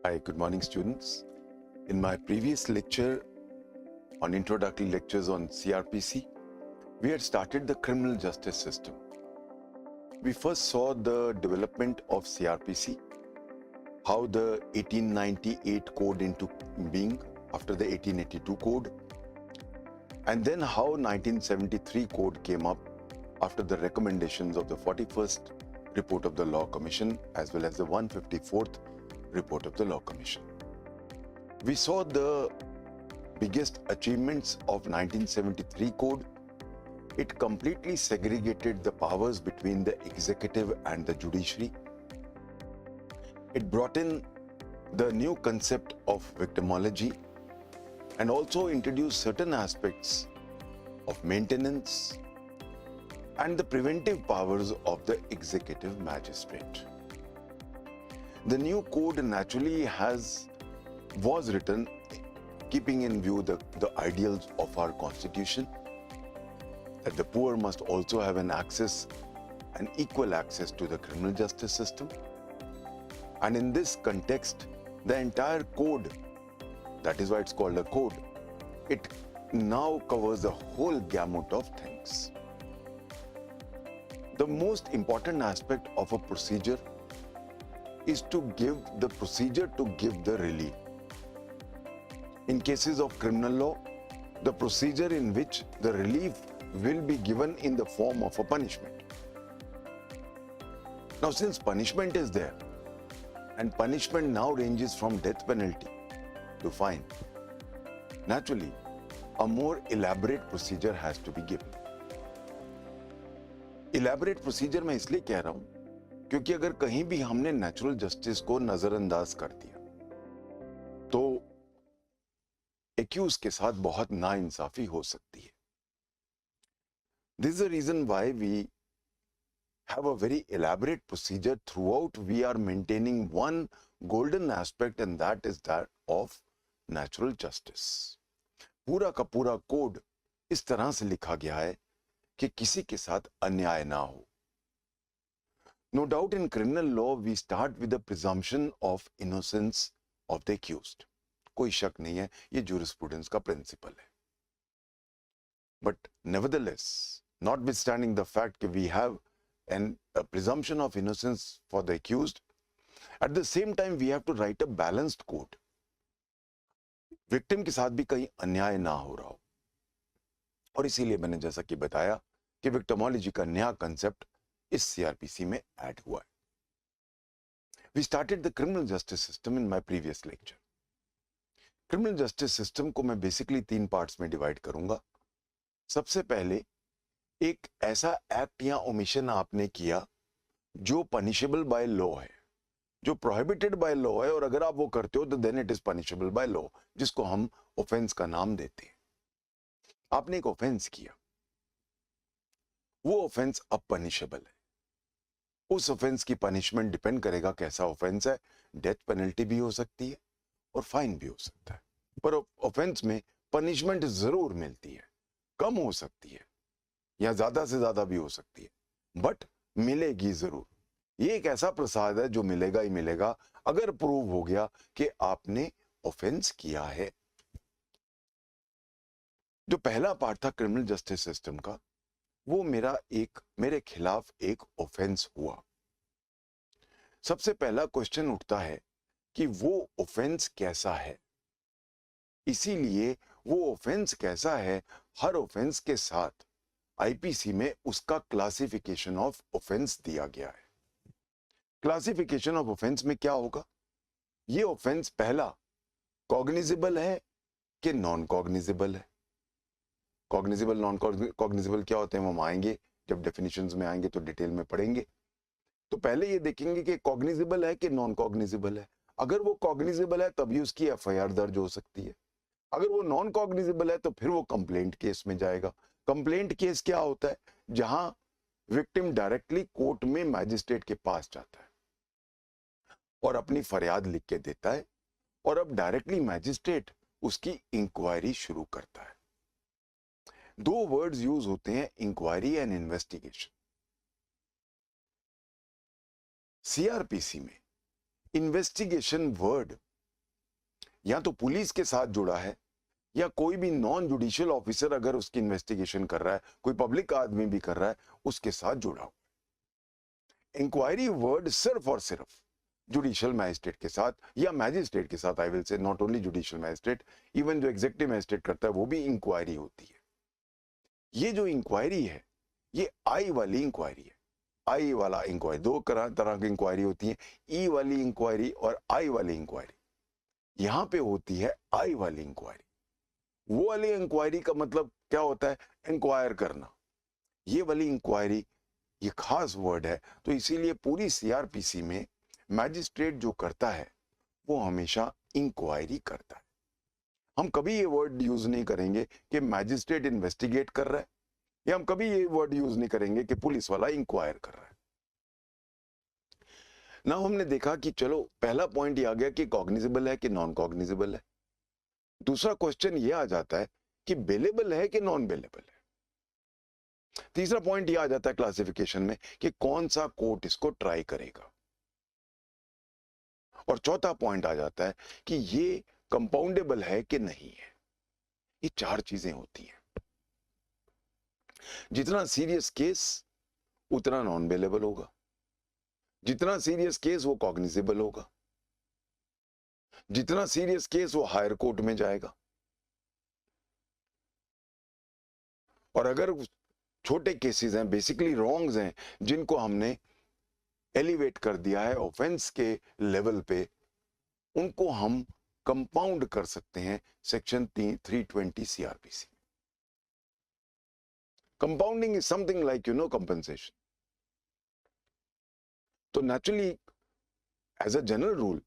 Hi, good morning, students. In my previous lecture on introductory lectures on CRPC, we had started the criminal justice system. We first saw the development of CRPC, how the 1898 code into being after the 1882 code, and then how 1973 code came up after the recommendations of the 41st report of the Law Commission as well as the 154th report of the Law Commission. We saw the biggest achievements of 1973 code. It completely segregated the powers between the executive and the judiciary. It brought in the new concept of victimology and also introduced certain aspects of maintenance and the preventive powers of the executive magistrate. The new code naturally was written keeping in view the ideals of our constitution, that the poor must also have an equal access to the criminal justice system. And in this context, the entire code, that is why it's called a code, it now covers the whole gamut of things. The most important aspect of a procedure is to give the relief. In cases of criminal law, the procedure in which the relief will be given in the form of a punishment. Now, since punishment is there, and punishment now ranges from death penalty to fine, naturally, a more elaborate procedure has to be given. Elaborate procedure मैं इसलिए कह रहा हूं क्योंकि अगर कहीं भी हमने नेचुरल जस्टिस को नजरअंदाज कर दिया तो एक्यूज के साथ बहुत नाइंसाफी हो सकती है. This is the reason why we have a very elaborate procedure. Throughout, we are maintaining one golden aspect, and that is that of natural justice. पूरा का पूरा कोड इस तरह से लिखा गया है कि किसी के साथ अन्याय ना हो. No doubt in criminal law, we start with the presumption of innocence of the accused. कोई शक नहीं है, ये jurisprudence का principle है. But nevertheless, notwithstanding the fact that we have a presumption of innocence for the accused, at the same time we have to write a balanced code. Victim के साथ भी कहीं अन्याय ना हो रहा हो. और इसीलिए मैंने जैसा कि बताया कि विक्टिमोलॉजी का नया कंसेप्ट इस सीआरपीसी में ऐड हुआ है. We started the criminal justice system in my previous lecture. Criminal justice system को मैं बेसिकली 3 पार्ट्स में डिवाइड करूंगा. सबसे पहले एक ऐसा एक्ट या ओमिशन आपने किया जो पनिशेबल बाय लॉ है, जो प्रोहिबिटेड बाय लॉ है, और अगर आप वो करते हो तो then it is punishable by law, जिसको हम ऑफेंस का नाम देते हैं. आपने एक ऑफेंस किया, वो ऑफेंस अब पनिशेबल है. उस ऑफेंस की पनिशमेंट डिपेंड करेगा कैसा ऑफेंस है. डेथ पेनल्टी भी हो सकती है और फाइन भी हो सकता है, पर ऑफेंस में पनिशमेंट जरूर मिलती है. कम हो सकती है या ज्यादा से ज्यादा भी हो सकती है, बट मिलेगी जरूर. ये एक ऐसा प्रसाद है जो मिलेगा ही मिलेगा अगर प्रूव हो गया कि आपने ऑफेंस किया है. जो पहला पार्ट था क्रिमिनल जस्टिस सिस्टम का, वो मेरे खिलाफ एक ऑफेंस हुआ. सबसे पहला क्वेश्चन उठता है कि वो ऑफेंस कैसा है. इसीलिए वो ऑफेंस कैसा है, हर ऑफेंस के साथ आईपीसी में उसका क्लासिफिकेशन ऑफ ऑफेंस दिया गया है. क्लासिफिकेशन ऑफ ऑफेंस में क्या होगा, ये ऑफेंस पहला कॉग्निजेबल है कि नॉन कॉग्निजेबल है. कॉग्निजेबल नॉन कॉग्निजेबल क्या होते हैं, हम आएंगे जब डेफिनेशंस में आएंगे तो डिटेल में पढ़ेंगे. तो पहले ये देखेंगे कि कॉग्निजेबल है कि नॉन कॉग्निजेबल है. अगर वो कॉग्निजेबल है तभी उसकी एफआईआर दर्ज हो सकती है. अगर वो नॉन कॉग्निजेबल है तो फिर वो कंप्लेंट केस में जाएगा. कंप्लेंट केस क्या होता है, जहां विक्टिम डायरेक्टली कोर्ट में मैजिस्ट्रेट के पास जाता है और अपनी फरियाद लिख के देता है, और अब डायरेक्टली मैजिस्ट्रेट उसकी इंक्वायरी शुरू करता है. 2 वर्ड्स यूज होते हैं, इंक्वायरी एंड इन्वेस्टिगेशन. सीआरपीसी में इन्वेस्टिगेशन वर्ड या तो पुलिस के साथ जुड़ा है या कोई भी नॉन जुडिशियल ऑफिसर अगर उसकी इन्वेस्टिगेशन कर रहा है, कोई पब्लिक आदमी भी कर रहा है, उसके साथ जुड़ा हुआ। इंक्वायरी वर्ड सिर्फ और सिर्फ जुडिशियल मैजिस्ट्रेट के साथ या मैजिस्ट्रेट के साथ, I will say not only judicial magistrate, even जो एग्जीक्यूटिव मैजिस्ट्रेट करता है वो भी इंक्वायरी होती है। ये जो इंक्वायरी है ये आई वाली इंक्वायरी है। आई वाला इंक्वायरी, दो तरह की इंक्वायरी होती है, ई वाली इंक्वायरी और आई वाली इंक्वायरी। यहां पे होती है आई वाली इंक्वायरी। वो वाली इंक्वायरी का मतलब क्या होता है? इंक्वायर करना। ये वाली इंक्वायरी ये खास वर्ड है, तो इसीलिए पूरी सीआरपीसी में मैजिस्ट्रेट जो करता है वो हमेशा इंक्वायरी करता है। हम कभी ये वर्ड यूज नहीं करेंगे कि मैजिस्ट्रेट इन्वेस्टिगेट कर रहा है, या हम कभी ये वर्ड यूज नहीं करेंगे कि पुलिस वाला इंक्वायर कर रहा है। ना हमने देखा कि चलो पहला पॉइंट ये आ गया कि कॉग्निजेबल है कि नॉन कॉग्निजेबल है। दूसरा क्वेश्चन ये आ जाता है कि बेलेबल है कि नॉन बेलेबल है। तीसरा पॉइंट ये आ जाता है क्लासिफिकेशन में कि कौन सा कोर्ट इसको ट्राई करेगा। और चौथा पॉइंट आ जाता है कि ये कंपाउंडेबल है कि नहीं है। ये चार चीजें होती हैं। जितना सीरियस केस उतना नॉन बेलेबल होगा, जितना सीरियस केस वो कॉग्निजेबल होगा, जितना सीरियस केस वो हायर कोर्ट में जाएगा, और अगर छोटे केसेस हैं, बेसिकली रॉन्ग्स हैं, जिनको हमने एलिवेट कर दिया है ऑफेंस के लेवल पे, उनको हम कंपाउंड कर सकते हैं section 320 CrPC. Compounding is something like compensation. तो naturally as a general rule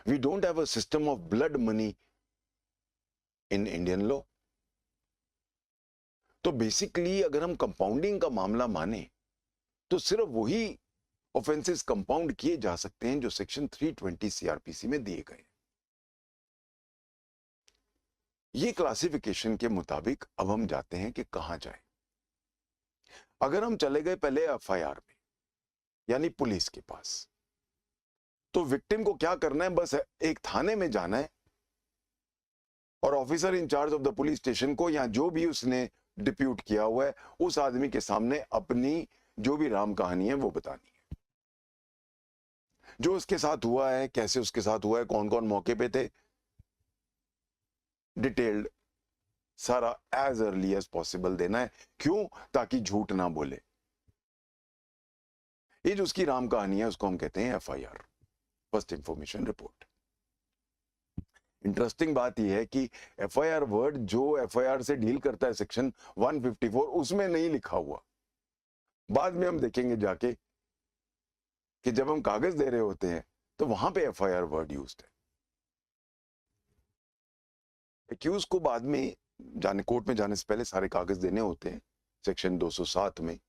we don't have a system of blood money in Indian law. तो बेसिकली अगर हम कंपाउंडिंग का मामला माने तो सिर्फ वही ऑफेंसेस कंपाउंड किए जा सकते हैं जो सेक्शन 320 सीआरपीसी में दिए गए। ये क्लासिफिकेशन के मुताबिक अब हम जाते हैं कि कहां जाएं। अगर हम चले गए पहले एफआईआर में, यानी पुलिस के पास, तो विक्टिम को क्या करना है? बस एक थाने में जाना है और officer incharge of the police station को, या जो भी उसने डिप्यूट किया हुआ है, उस आदमी के सामने अपनी जो भी राम कहानी है वो बतानी है। जो उसके साथ हुआ है, कैसे उसके साथ हुआ है, कौन कौन मौके पे थे, डिटेल्ड सारा एज अर्ली एज पॉसिबल देना है। क्यों? ताकि झूठ ना बोले। ये जो उसकी राम कहानी है उसको हम कहते हैं FIR, first information report. Interesting बात यह है कि एफआईआर वर्ड जो एफआईआर से डील करता है सेक्शन 154 उसमें नहीं लिखा हुआ। बाद में हम देखेंगे जाके कि जब हम कागज दे रहे होते हैं तो वहां पे एफआईआर वर्ड यूज्ड है। एक्यूज को बाद में जाने, कोर्ट में जाने से पहले सारे कागज देने होते हैं सेक्शन 207 में,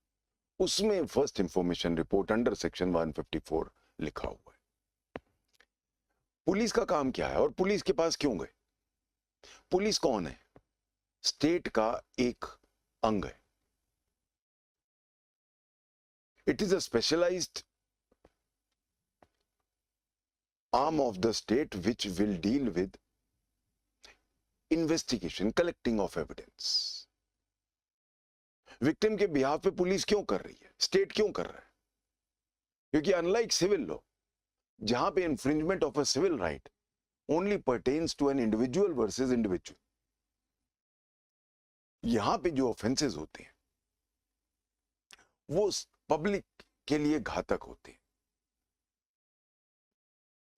उसमें first information report under section 154 लिखा हुआ है। पुलिस का काम क्या है और पुलिस के पास क्यों गए? पुलिस कौन है? स्टेट का एक अंग है। It is a specialized arm of the state which will deal with investigation, collecting of evidence. Victim के बिहाफ पे पुलिस क्यों कर रही है, स्टेट क्यों कर रहा है? क्योंकि अनलाइक सिविल लॉ, जहां पे infringement of a civil right only pertains to an individual versus individual, यहां पे जो ऑफेंसेस होते हैं वो पब्लिक के लिए घातक होते हैं।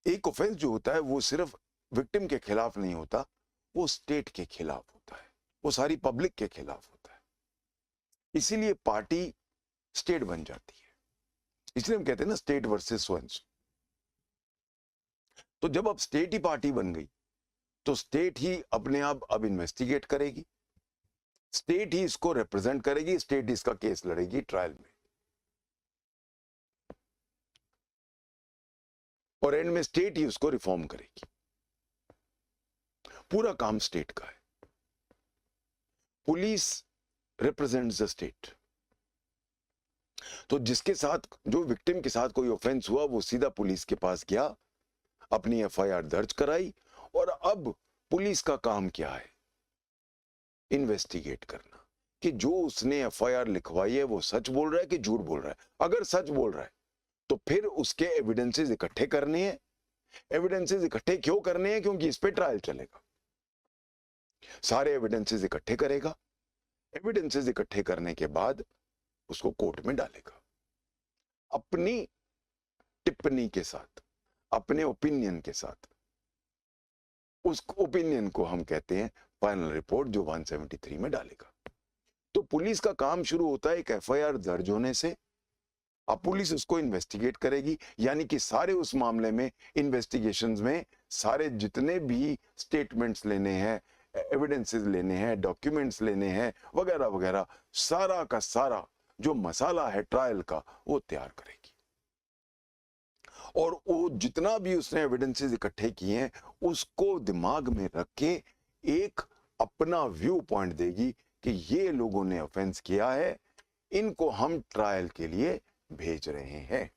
एक ऑफेंस जो होता है वो सिर्फ विक्टिम के खिलाफ नहीं होता, वो स्टेट के खिलाफ होता है, वो सारी पब्लिक के खिलाफ होता है। इसीलिए पार्टी स्टेट बन जाती है। इसलिए हम कहते हैं ना स्टेट वर्सेस सो एंड सो। तो जब अब स्टेट ही पार्टी बन गई तो स्टेट ही अपने आप अब इन्वेस्टिगेट करेगी, स्टेट ही इसको रिप्रेजेंट करेगी, स्टेट इसका केस लड़ेगी ट्रायल में, और एंड में स्टेट ही उसको रिफॉर्म करेगी। पूरा काम स्टेट का है। Police represents the state. तो जिसके साथ, जो विक्टिम के साथ कोई ऑफेंस हुआ, वो सीधा पुलिस के पास गया, अपनी एफआईआर दर्ज कराई, और अब पुलिस का काम क्या है? इन्वेस्टिगेट करना कि जो उसने एफआईआर लिखवाई है वो सच बोल रहा है कि झूठ बोल रहा है। अगर सच बोल रहा है तो फिर उसके एविडेंसेस इकट्ठे करने हैं। एविडेंसेस इकट्ठे क्यों करने हैं? क्योंकि इस पे ट्रायल चलेगा। सारे एविडेंसेस इकट्ठे करेगा, एविडेंसेस इकट्ठे करने के बाद उसको कोर्ट में डालेगा अपनी टिप्पणी के साथ, अपने ओपिनियन के साथ। उस ओपिनियन को हम कहते हैं फाइनल रिपोर्ट, जो 173 में डालेगा। तो पुलिस का काम शुरू होता है एक एफआईआर दर्ज होने से। अब पुलिस उसको इन्वेस्टिगेट करेगी, यानी कि सारे उस मामले में इन्वेस्टिगेशंस में सारे जितने भी स्टेटमेंट्स लेने हैं, एविडेंसेस लेने हैं, डॉक्यूमेंट्स लेने हैं, वगैरह वगैरह, सारा का सारा जो मसाला है ट्रायल का वो तैयार करेगी। और वो जितना भी उसने एविडेंसेस इकट्ठे किए हैं उसको दिमाग में रख के एक अपना व्यू पॉइंट देगी कि ये लोगों ने ऑफेंस किया है, इनको हम ट्रायल के लिए भेज रहे हैं,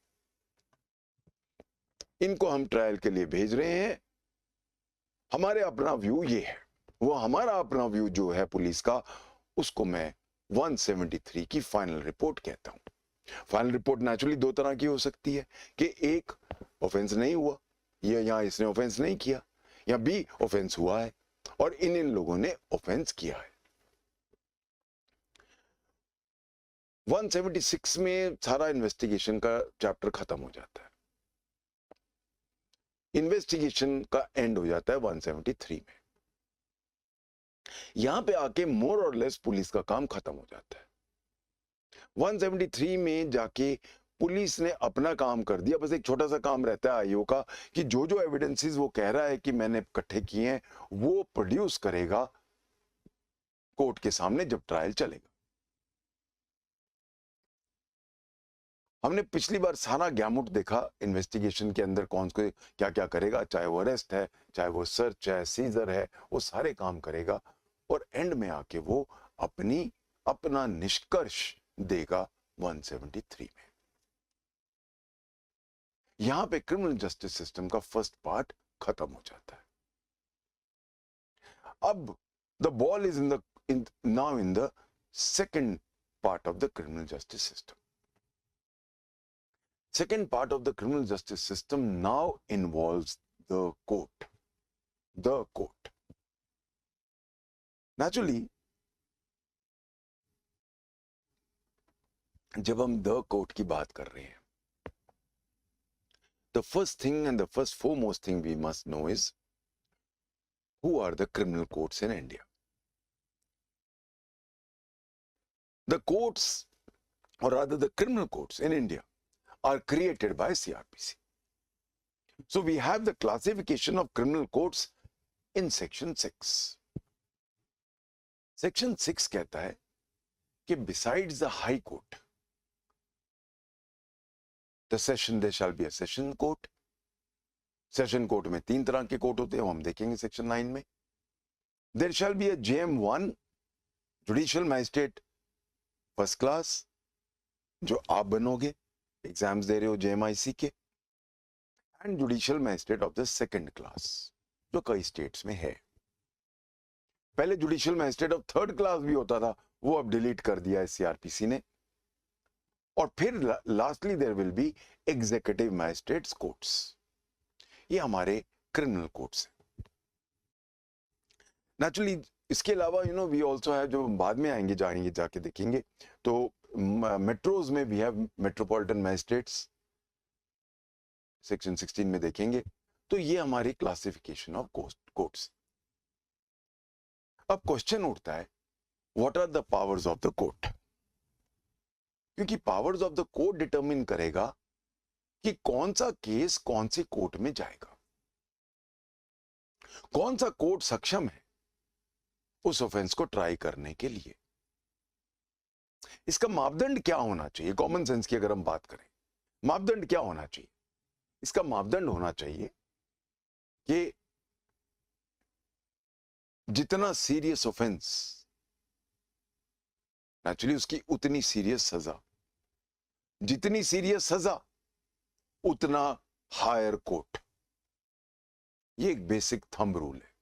इनको हम ट्रायल के लिए भेज रहे हैं। हमारे अपना व्यू ये है। वो हमारा अपना व्यू जो है पुलिस का, उसको मैं 173 की फाइनल रिपोर्ट कहता हूं। फाइनल रिपोर्ट नेचुरली दो तरह की हो सकती है कि एक, ऑफेंस नहीं हुआ, ये यहां इसने ऑफेंस नहीं किया, या बी, ऑफेंस हुआ है और इन लोगों ने ऑफेंस किया है। 176 में सारा इन्वेस्टिगेशन का चैप्टर खत्म हो जाता है, इन्वेस्टिगेशन का एंड हो जाता है 173 में। यहां पे आके मोर और लेस पुलिस का काम खत्म हो जाता है। 173 में जाके पुलिस ने अपना काम कर दिया। बस एक छोटा सा काम रहता है आईओ का कि जो जो एविडेंसेस वो कह रहा है कि मैंने इकट्ठे किए हैं वो प्रोड्यूस करेगा कोर्ट के सामने जब ट्रायल चलेगा। हमने पिछली बार सारा गैमुट देखा इन्वेस्टिगेशन के अंदर, कौन को क्या क्या करेगा, चाहे वो अरेस्ट है, चाहे वो सर्च है, सीजर है, वो सारे काम करेगा और एंड में आके वो अपना निष्कर्ष देगा 173 में। यहां पे क्रिमिनल जस्टिस सिस्टम का फर्स्ट पार्ट खत्म हो जाता है। अब the ball is now in the second part of the criminal justice system. Second part of the criminal justice system now involves the court. The court. Naturally, जब हम the court की बात कर रहे हैं, the first thing and the first foremost thing we must know is who are the criminal courts in India. The courts, or rather the criminal courts in India, are created by CRPC. So we have the classification of criminal courts in section 6. Section 6 कहता है कि besides the high court, the session, there shall be a session court. Session court में 3 तरह के court होते हैं, हम देखेंगे section 9 में. There shall be a JM1, Judicial Magistrate First Class, जो आप बनोगे, एग्जाम्स दे रहे हो JMIC के, and judicial magistrate of the second class, जो कई स्टेट्स में है। पहले judicial magistrate of third class भी होता था, वो अब डिलीट कर दिया है CRPC ने। और फिर lastly there will be executive magistrates courts. ये हमारे क्रिमिनल कोर्ट्स हैं। नेचुरली इसके अलावा वी आल्सो है, जो बाद में आएंगे जाके देखेंगे, तो मेट्रोज में भी हैव मेट्रोपॉलिटन मैजिस्ट्रेट्स, सेक्शन 16 में देखेंगे। तो ये हमारी क्लासिफिकेशन ऑफ कोर्ट्स। अब क्वेश्चन उठता है, what are the powers of the court? क्योंकि powers of the court determine करेगा कि कौन सा केस कौन सी कोर्ट में जाएगा, कौन सा कोर्ट सक्षम है उस ऑफेंस को ट्राई करने के लिए। इसका मापदंड क्या होना चाहिए? कॉमन सेंस की अगर हम बात करें, मापदंड क्या होना चाहिए? इसका मापदंड होना चाहिए कि जितना सीरियस ऑफेंस, नेचुरली उसकी उतनी सीरियस सजा, जितनी सीरियस सजा उतना हायर कोर्ट। ये एक बेसिक थंब रूल है।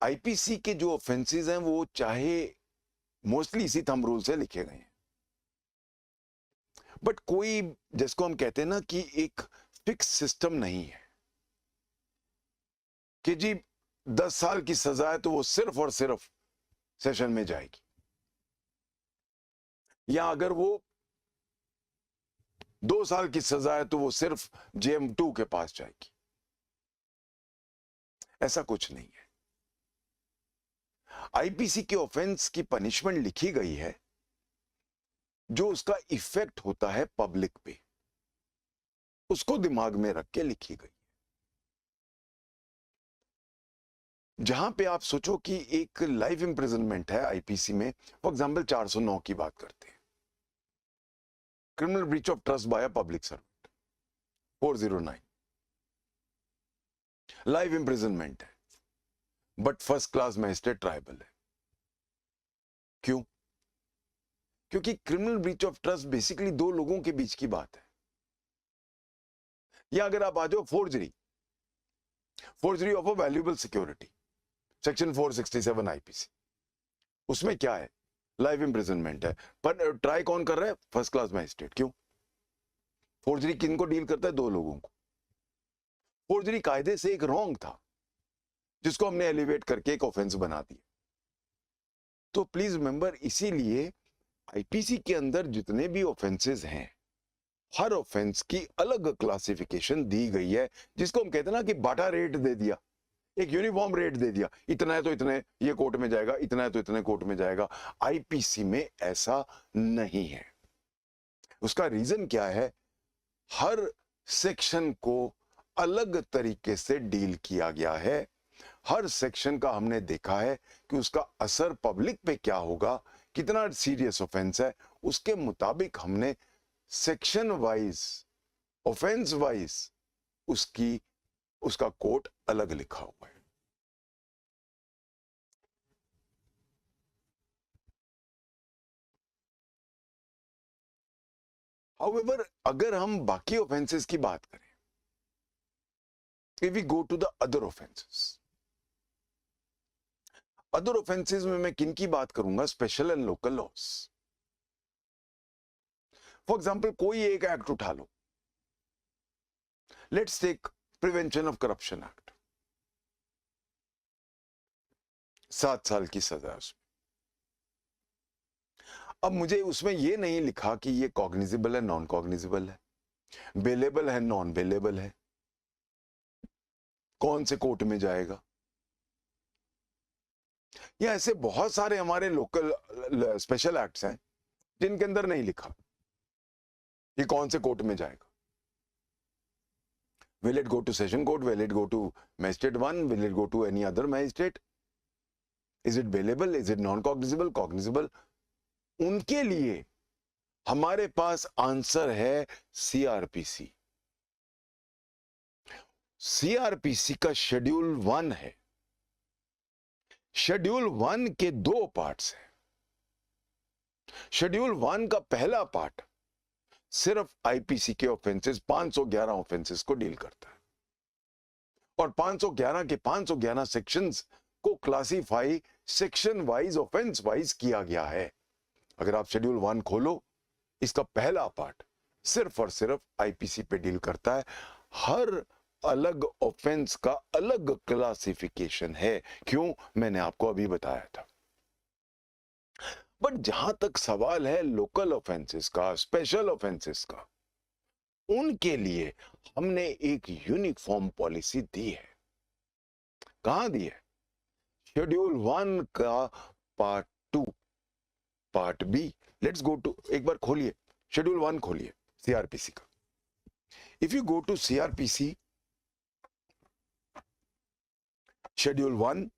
आईपीसी के जो ऑफेंसेस हैं वो चाहे मोस्टली इसी थंब रूल से लिखे गए हैं, बट कोई, जिसको हम कहते हैं ना कि एक फिक्स सिस्टम नहीं है कि जी 10 साल की सजा है तो वो सिर्फ और सिर्फ सेशन में जाएगी, या अगर वो 2 साल की सजा है तो वो सिर्फ JM2 के पास जाएगी। ऐसा कुछ नहीं है। आईपीसी के ऑफेंस की पनिशमेंट लिखी गई है जो उसका इफेक्ट होता है पब्लिक पे, उसको दिमाग में रख के लिखी गई। जहां पे आप सोचो कि एक लाइफ इंप्रिजनमेंट है आईपीसी में, फॉर एग्जांपल 409 की बात करते हैं, criminal breach of trust by a public servant 409, life imprisonment है, but first class magistrate triable है। क्यों? क्योंकि criminal breach of trust basically दो लोगों के बीच की बात है। या अगर आप आ जाओ forgery of a valuable security, section 467 IPC, उसमें क्या है? लाइफ इंप्रिजनमेंट है, पर ट्राई कौन कर रहा है? First class magistrate. क्यों? फोर्जरी किनको डील करता है? दो लोगों को। फोर्जरी कायदे से एक रॉन्ग था जिसको हमने एलिवेट करके एक ऑफेंस बना दिया। तो प्लीज रिमेंबर, इसीलिए आईपीसी के अंदर जितने भी ऑफेंसेस हैं, हर ऑफेंस की अलग क्लासिफिकेशन दी गई है, जिसको हम कहते हैं ना कि बाटा रेट दे दिया, एक यूनिफॉर्म रेट दे दिया, इतना है तो इतने ये कोर्ट में जाएगा, इतना है तो इतने कोर्ट में जाएगा। आईपीसी में ऐसा नहीं है। उसका रीजन क्या है? हर सेक्शन को अलग तरीके से डील किया गया है। हर सेक्शन का हमने देखा है कि उसका असर पब्लिक पे क्या होगा, कितना सीरियस ऑफेंस है, उसके मुताबिक हमने सेक्शन वाइज, ऑफेंस वाइज उसका कोड अलग लिखा हुआ है। हाउएवर, अगर हम बाकी ऑफेंसेस की बात करें, if we go to the other offences में मैं किन की बात करूंगा? Special and local laws. For example, कोई एक एक्ट उठा लो, let's take prevention of corruption act, 7 साल की सजा उसमें। अब मुझे उसमें यह नहीं लिखा कि ये कॉग्निजेबल है, नॉन कॉग्निजेबल है, बेलेबल है, नॉन बेलेबल है, कौन से कोर्ट में जाएगा। या ऐसे बहुत सारे हमारे लोकल स्पेशल एक्ट्स हैं जिनके अंदर नहीं लिखा ये कौन से कोर्ट में जाएगा। Will it go to session court? Will it go to magistrate 1? Will it go to any other magistrate? Is it bailable? Is it non-cognizable? Cognizable? उनके लिए हमारे पास आंसर है सीआरपीसी। सीआरपीसी का शेड्यूल 1 है। शेड्यूल 1 के 2 parts हैं। Schedule 1 का पहला पार्ट सिर्फ आईपीसी के ऑफेंसेस, 511 ऑफेंसेस को डील करता है, और 511 के 511 सेक्शंस को classify section wise, offence wise किया गया है। अगर आप शेड्यूल 1 खोलो, इसका पहला पार्ट सिर्फ और सिर्फ आईपीसी पे डील करता है। हर अलग ऑफेंस का अलग क्लासिफिकेशन है। क्यों? मैंने आपको अभी बताया था। बट जहां तक सवाल है लोकल ऑफेंसेस का, स्पेशल ऑफेंसेस का, उनके लिए हमने एक यूनिफॉर्म पॉलिसी दी है। कहां दी है? शेड्यूल 1 का part 2, part B. Let's go to, एक बार खोलिए शेड्यूल 1, खोलिए सीआरपीसी का। If you go to CrPC schedule 1,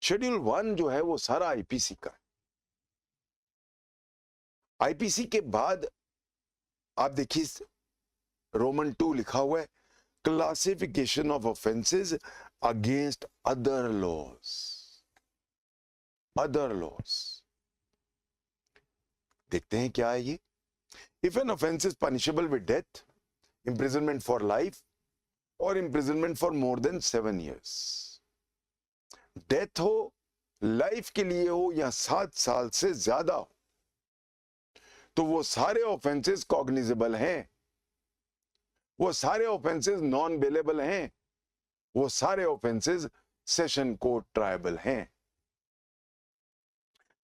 schedule 1 जो है वो सारा आईपीसी का है। आईपीसी के बाद आप देखिए रोमन 2 लिखा हुआ है, classification of offences against other laws. Other laws देखते हैं क्या है ये। If an offence is punishable with death, imprisonment for life और imprisonment for more than 7 years. Death हो, लाइफ के लिए हो या 7 साल से ज्यादा हो, तो वो सारे ऑफेंसेस कॉग्निजेबल हैं, वो सारे ऑफेंसेस नॉन बेलेबल हैं, वो सारे ऑफेंसेस सेशन कोर्ट ट्रायबल हैं.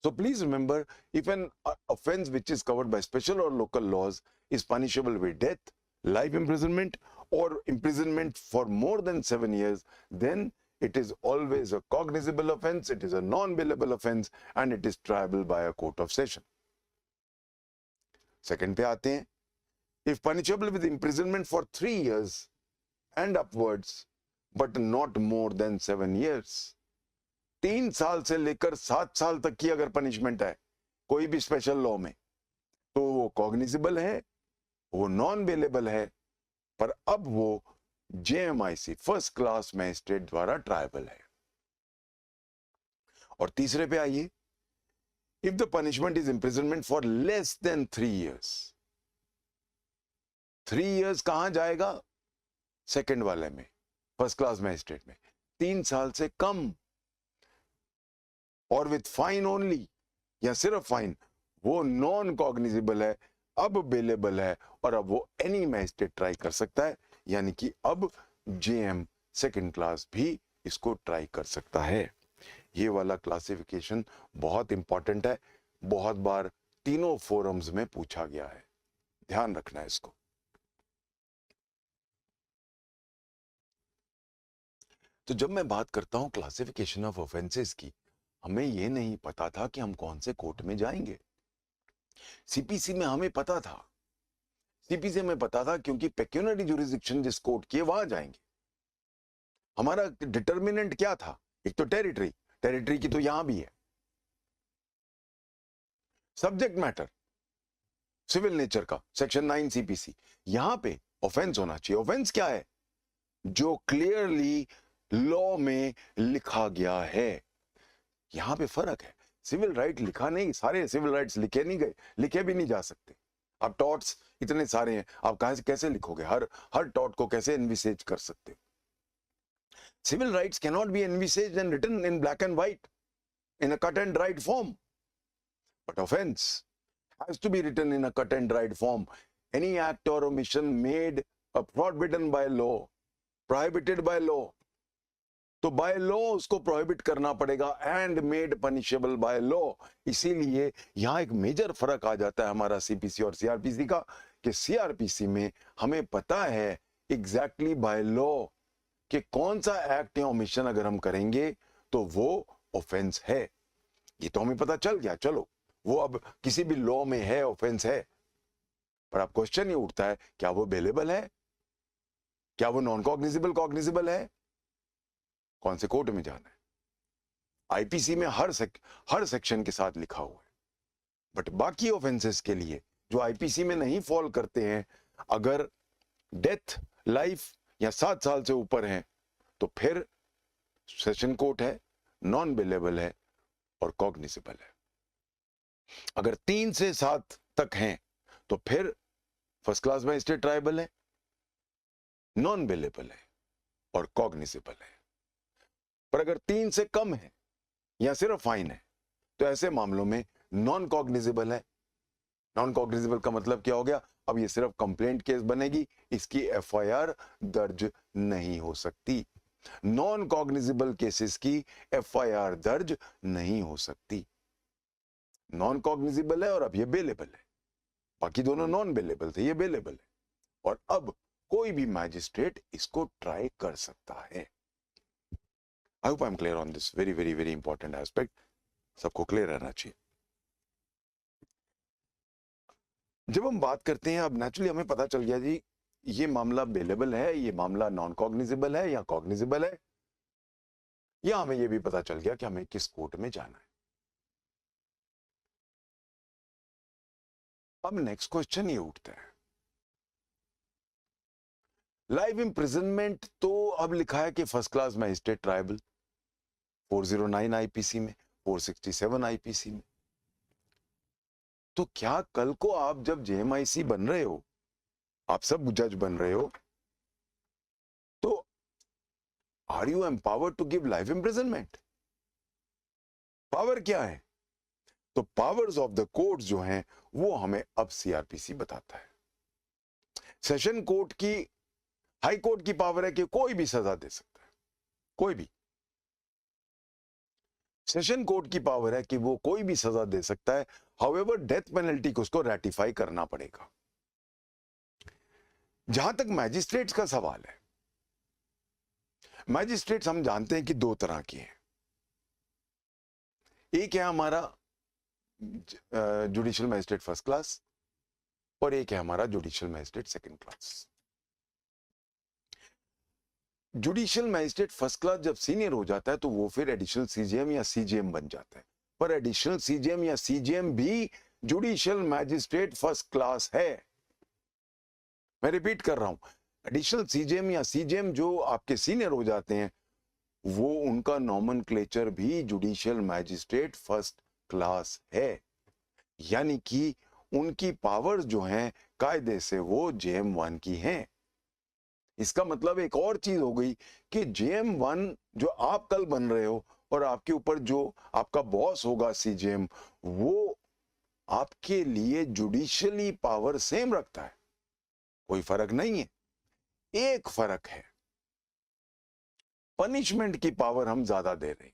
So please remember, if an offense which is covered by special or local laws is punishable with death, life imprisonment, or imprisonment for more than 7 years, then it is always a cognizable offense, it is a non-bailable offense, and it is triable by a court of session. Second पे आते हैं. If punishable with imprisonment for 3 years and upwards, but not more than 7 years. 3 साल से लेकर 7 साल तक की अगर पनिशमेंट है कोई भी स्पेशल लॉ में, तो वो कॉग्निजिबल है, वो नॉन बेलेबल है, पर अब वो जेएमआईसी फर्स्ट क्लास मैजिस्ट्रेट द्वारा ट्रायबल है. और तीसरे पे आइए. If the punishment is imprisonment for less than 3 years. 3 years कहां जाएगा? सेकंड वाले में, फर्स्ट क्लास मैजिस्ट्रेट में. 3 साल से कम और विथ फाइन ओनली, या सिर्फ फाइन, वो नॉन कॉग्निजिबल है, अब बेलेबल है, और अब वो एनी मैजिस्ट्रेट ट्राई कर सकता है. यानी कि अब जेएम सेकंड क्लास भी इसको ट्राई कर सकता है. ये वाला क्लासिफिकेशन बहुत इंपॉर्टेंट है, बहुत बार तीनों फोरम्स में पूछा गया है, ध्यान रखना है इसको. तो जब मैं बात करता हूं क्लासिफिकेशन ऑफ ऑफेंसेस की, हमें यह नहीं पता था कि हम कौन से कोर्ट में जाएंगे. सीपीसी में हमें पता था, सीपीसी में पता था क्योंकि पेक्यूनरी जुरिसडिक्शन जिस कोर्ट की है वहां जाएंगे. हमारा डिटर्मिनेंट क्या था? एक तो टेरिटरी की तो यहां भी है. सब्जेक्ट मैटर सिविल नेचर का, सेक्शन 9 सीपीसी. यहां पे ऑफेंस होना चाहिए. ऑफेंस क्या है? जो क्लियरली लॉ में लिखा गया है. यहां पे फर्क है. सिविल राइट लिखा नहीं, सारे सिविल राइट्स लिखे नहीं गए, लिखे भी नहीं जा सकते. अब टॉर्ट्स इतने सारे हैं, आप कहां से कैसे लिखोगे? हर टॉर्ट को कैसे एनविसेज कर सकते हो? Civil rights cannot be envisaged and written in black and white in a cut and dried form. But offense has to be written in a cut and dried form. Any act or omission made forbidden by law, prohibited by law, तो by law उसको prohibit करना पड़ेगा, and made punishable by law. इसीलिए यहां एक major फर्क आ जाता है हमारा सीपीसी और सीआरपीसी का, कि सीआरपीसी में हमें पता है एग्जैक्टली बाय लॉ कि कौन सा एक्ट या ओमिशन अगर हम करेंगे तो वो ऑफेंस है. ये तो हमें पता चल गया, चलो वो अब किसी भी लॉ में है, ऑफेंस है. पर अब क्वेश्चन ये उठता है, क्या वो बेलेबल है? क्या वो नॉन कॉग्निजिबल है? कौन से कोर्ट में जाना है? आईपीसी में हर सेक्शन के साथ लिखा हुआ है. बट बाकी ऑफेंसेस के लिए जो आईपीसी में नहीं फॉल करते हैं, अगर डेथ, लाइफ या 7 साल से ऊपर हैं, तो फिर सेशन कोर्ट है, नॉन बेलेबल है और कॉग्निजिबल है. अगर 3 से 7 तक हैं तो फिर फर्स्ट क्लास मैजिस्ट्रेट ट्रायबल है, नॉन बेलेबल है और कॉग्निजिबल है. पर अगर 3 से कम है या सिर्फ फाइन है, तो ऐसे मामलों में नॉन कॉग्निजिबल है. नॉन कॉग्निजिबल का मतलब क्या हो गया? अब ये सिर्फ कंप्लेंट केस बनेगी, इसकी एफआईआर दर्ज नहीं हो सकती. नॉन कॉग्निजिबल केसेस की एफआईआर दर्ज नहीं हो सकती. नॉन कॉग्निजिबल है और अब ये बेलेबल है. बाकी दोनों नॉन बेलेबल थे, ये बेलेबल है. और अब कोई भी मैजिस्ट्रेट इसको ट्राई कर सकता है. I hope I am clear on this very very very important aspect. सबको क्लियर रहना चाहिए. जब हम बात करते हैं, अब नेचुरली हमें पता चल गया जी ये मामला बेलेबल है, ये मामला नॉन कॉग्निजिबल है या कॉग्निजिबल है, या हमें ये भी पता चल गया कि हमें किस कोर्ट में जाना है. अब नेक्स्ट क्वेश्चन ये उठता है, लाइफ इंप्रिजनमेंट तो अब लिखा है कि first class magistrate tribal 409 IPC में, 467 आईपीसी में. तो क्या कल को आप जब जेएमआईसी बन रहे हो आप सब जज बन रहे हो, तो are you empowered to give life imprisonment? Power क्या है? तो पावर्स ऑफ द कोर्ट्स जो हैं वो हमें अब सीआरपीसी बताता है। सेशन कोर्ट की, हाई कोर्ट की पावर है कि कोई भी सजा दे सकता है, कोई भी। सेशन कोर्ट की पावर है कि वो कोई भी सजा दे सकता है, हाउएवर डेथ पेनल्टी को उसको रेटिफाई करना पड़ेगा। जहां तक मैजिस्ट्रेट्स का सवाल है, मैजिस्ट्रेट्स हम जानते हैं कि दो तरह के हैं। एक है हमारा जुडिशियल मैजिस्ट्रेट फर्स्ट क्लास और एक है हमारा judicial magistrate second class. Judicial magistrate first class जब सीनियर हो जाता है तो वो फिर एडिशनल सीजीएम या सीजीएम बन जाता है, पर एडिशनल सीजीएम या सीजीएम भी जुडिशियल मैजिस्ट्रेट फर्स्ट क्लास है। मैं रिपीट कर रहा हूं, एडिशनल सीजीएम या सीजीएम जो आपके सीनियर हो जाते हैं वो उनका नॉमेनक्लेचर भी जुडिशियल मैजिस्ट्रेट फर्स्ट क्लास है, यानी कि उनकी पावर्स जो हैं कायदे से वो जेएम1 की हैं। इसका मतलब एक और चीज हो गई कि जेएम1 जो आप कल बन रहे हो और आपके ऊपर जो आपका बॉस होगा सीजेएम, वो आपके लिए जुडिशियली पावर सेम रखता है, कोई फर्क नहीं है। एक फर्क है, पनिशमेंट की पावर हम ज्यादा दे रहे हैं।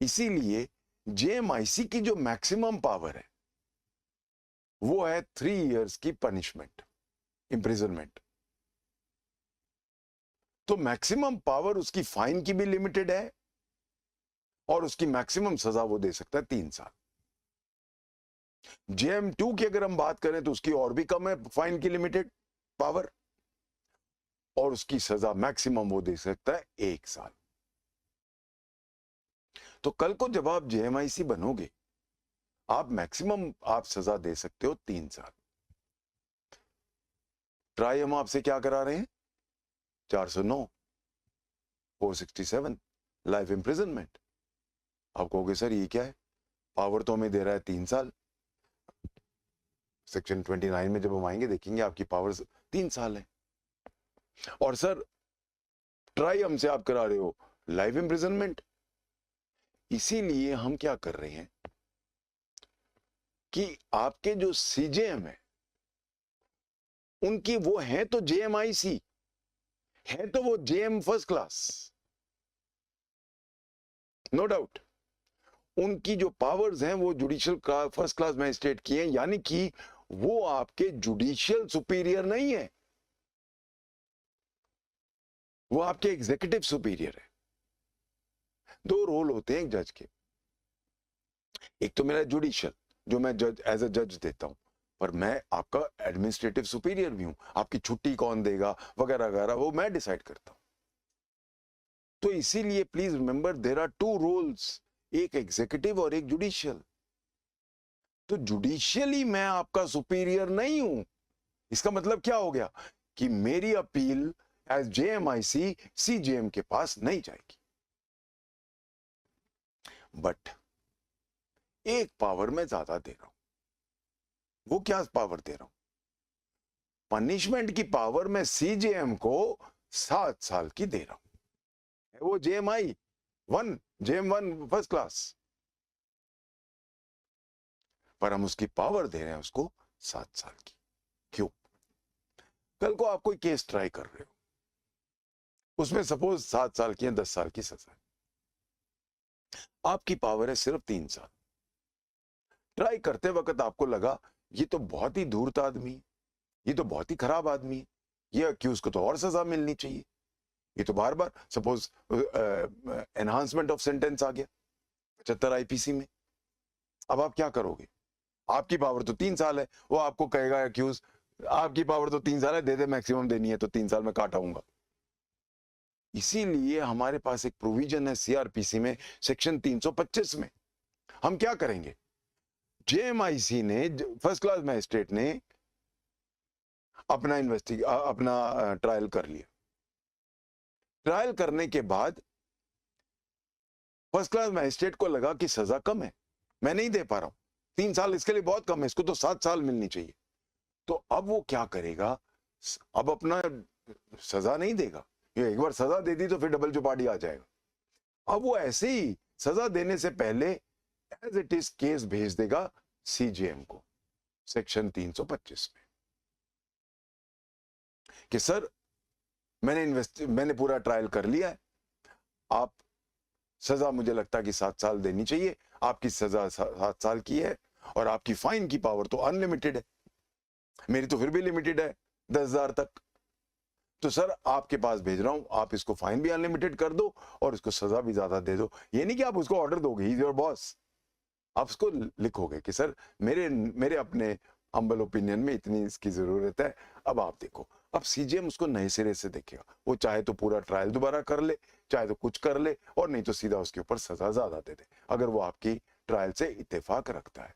इसीलिए जेएमआईसी की जो मैक्सिमम पावर है वो है 3 इयर्स की पनिशमेंट, इंप्रिजनमेंट। तो मैक्सिमम पावर उसकी फाइन की भी लिमिटेड है और उसकी मैक्सिमम सजा वो दे सकता है 3 साल। जेएम2 की अगर हम बात करें तो उसकी और भी कम है फाइन की लिमिटेड पावर, और उसकी सजा मैक्सिमम वो दे सकता है 1 साल। तो कल को जब आप जेएमआईसी बनोगे, आप मैक्सिमम आप सजा दे सकते हो 3 साल। ट्राई हम आपसे क्या करा रहे हैं? 409, 467 लाइफ इम्प्रिजनमेंट। आप कहोगे सर ये क्या है, पावर तो हमें दे रहा है 3 साल। सेक्शन 29 में जब हम आएंगे देखेंगे आपकी पावर 3 साल है। और सर ट्राई हमसे आप करा रहे हो लाइफ इम्प्रिजनमेंट। इसीलिए हम क्या कर रहे हैं कि आपके जो सीजेएम है उनकी वो है तो जेएमआईसी है, तो वो JM first class, no doubt. उनकी जो पावर्स हैं वो जुडिशियल फर्स्ट क्लास मैजिस्ट्रेट की हैं, यानी कि वो आपके जुडिशियल सुपीरियर नहीं है, वो आपके एग्जीक्यूटिव सुपीरियर है। 2 रोल होते हैं एक जज के, एक तो मेरा जुडिशियल जो मैं जज एज अ जज देता हूं, पर मैं आपका एडमिनिस्ट्रेटिव सुपीरियर भी हूं। आपकी छुट्टी कौन देगा वगैरह वगैरह वो मैं डिसाइड करता हूं। तो इसीलिए please remember there are 2 roles, एक एग्जीक्यूटिव और एक जुडिशियल। तो जुडिशियली मैं आपका सुपीरियर नहीं हूं। इसका मतलब क्या हो गया कि मेरी अपील एज जेएमआईसी सीजेएम के पास नहीं जाएगी। बट एक पावर मैं ज्यादा दे रहा हूं। वो क्या पावर दे रहा हूं? पनिशमेंट की पावर मैं सीजेएम को 7 साल की दे रहा हूं। वो जेएम1 फर्स्ट क्लास, पर हम उसकी पावर दे रहे हैं उसको 7 साल की। क्यों? कल को आप कोई केस ट्राई कर रहे हो, उसमें सपोज 7 साल की या 10 साल की सजा है, आपकी पावर है सिर्फ 3 साल। ट्राई करते वक्त आपको लगा ये तो बहुत ही धूर्त आदमी है, ये तो बहुत ही खराब आदमी है, ये अक्यूज को तो और सजा मिलनी चाहिए, ये तो बार बार सपोज एनहांसमेंट ऑफ सेंटेंस आ गया 75 आईपीसी में। अब आप क्या करोगे? आपकी पावर तो 3 साल है, वो आपको कहेगा अक्यूज आपकी पावर तो 3 साल है, दे दे, मैक्सिमम देनी है तो 3 साल में काटाऊंगा। इसीलिए हमारे पास एक प्रोविजन है सीआरपीसी में सेक्शन 325 में। हम क्या करेंगे? जेएमआईसी ने, फर्स्ट क्लास मैजिस्ट्रेट ने अपना ट्रायल कर लिया। ट्रायल करने के बाद फर्स्ट क्लास मैजिस्ट्रेट को लगा कि सजा कम है, मैं नहीं दे पा रहा हूं, 3 साल इसके लिए बहुत कम है, इसको तो 7 साल मिलनी चाहिए। तो अब वो क्या करेगा, अब अपना सजा नहीं देगा, ये एक बार सजा दे दी तो फिर डबल चौपाटी आ जाएगा। अब वो ऐसे ही सजा देने से पहले एज इट इज केस भेज देगा सीजेएम को सेक्शन 325 में कि सर मैंने पूरा ट्रायल कर लिया है, आप सजा मुझे लगता है कि 7 साल देनी चाहिए, आपकी सजा 7 साल की है और आपकी फाइन की पावर तो अनलिमिटेड है, मेरी तो फिर भी लिमिटेड है 10,000 तक, तो सर आपके पास भेज रहा हूं, आप इसको फाइन भी अनलिमिटेड कर दो और इसको सजा भी ज्यादा दे दो। ये नहीं कि आप उसको ऑर्डर दोगे, ही इज योर बॉस, आप उसको लिखोगे कि सर मेरे अपने हम्बल ओपिनियन में इतनी इसकी जरूरत है, अब आप देखो। अब सीजेएम उसको नए सिरे से देखेगा, वो चाहे तो पूरा ट्रायल दोबारा कर ले, चाहे तो कुछ कर ले, और नहीं तो सीधा उसके ऊपर सजा ज्यादा दे दे अगर वो आपकी ट्रायल से इत्तेफाक रखता है।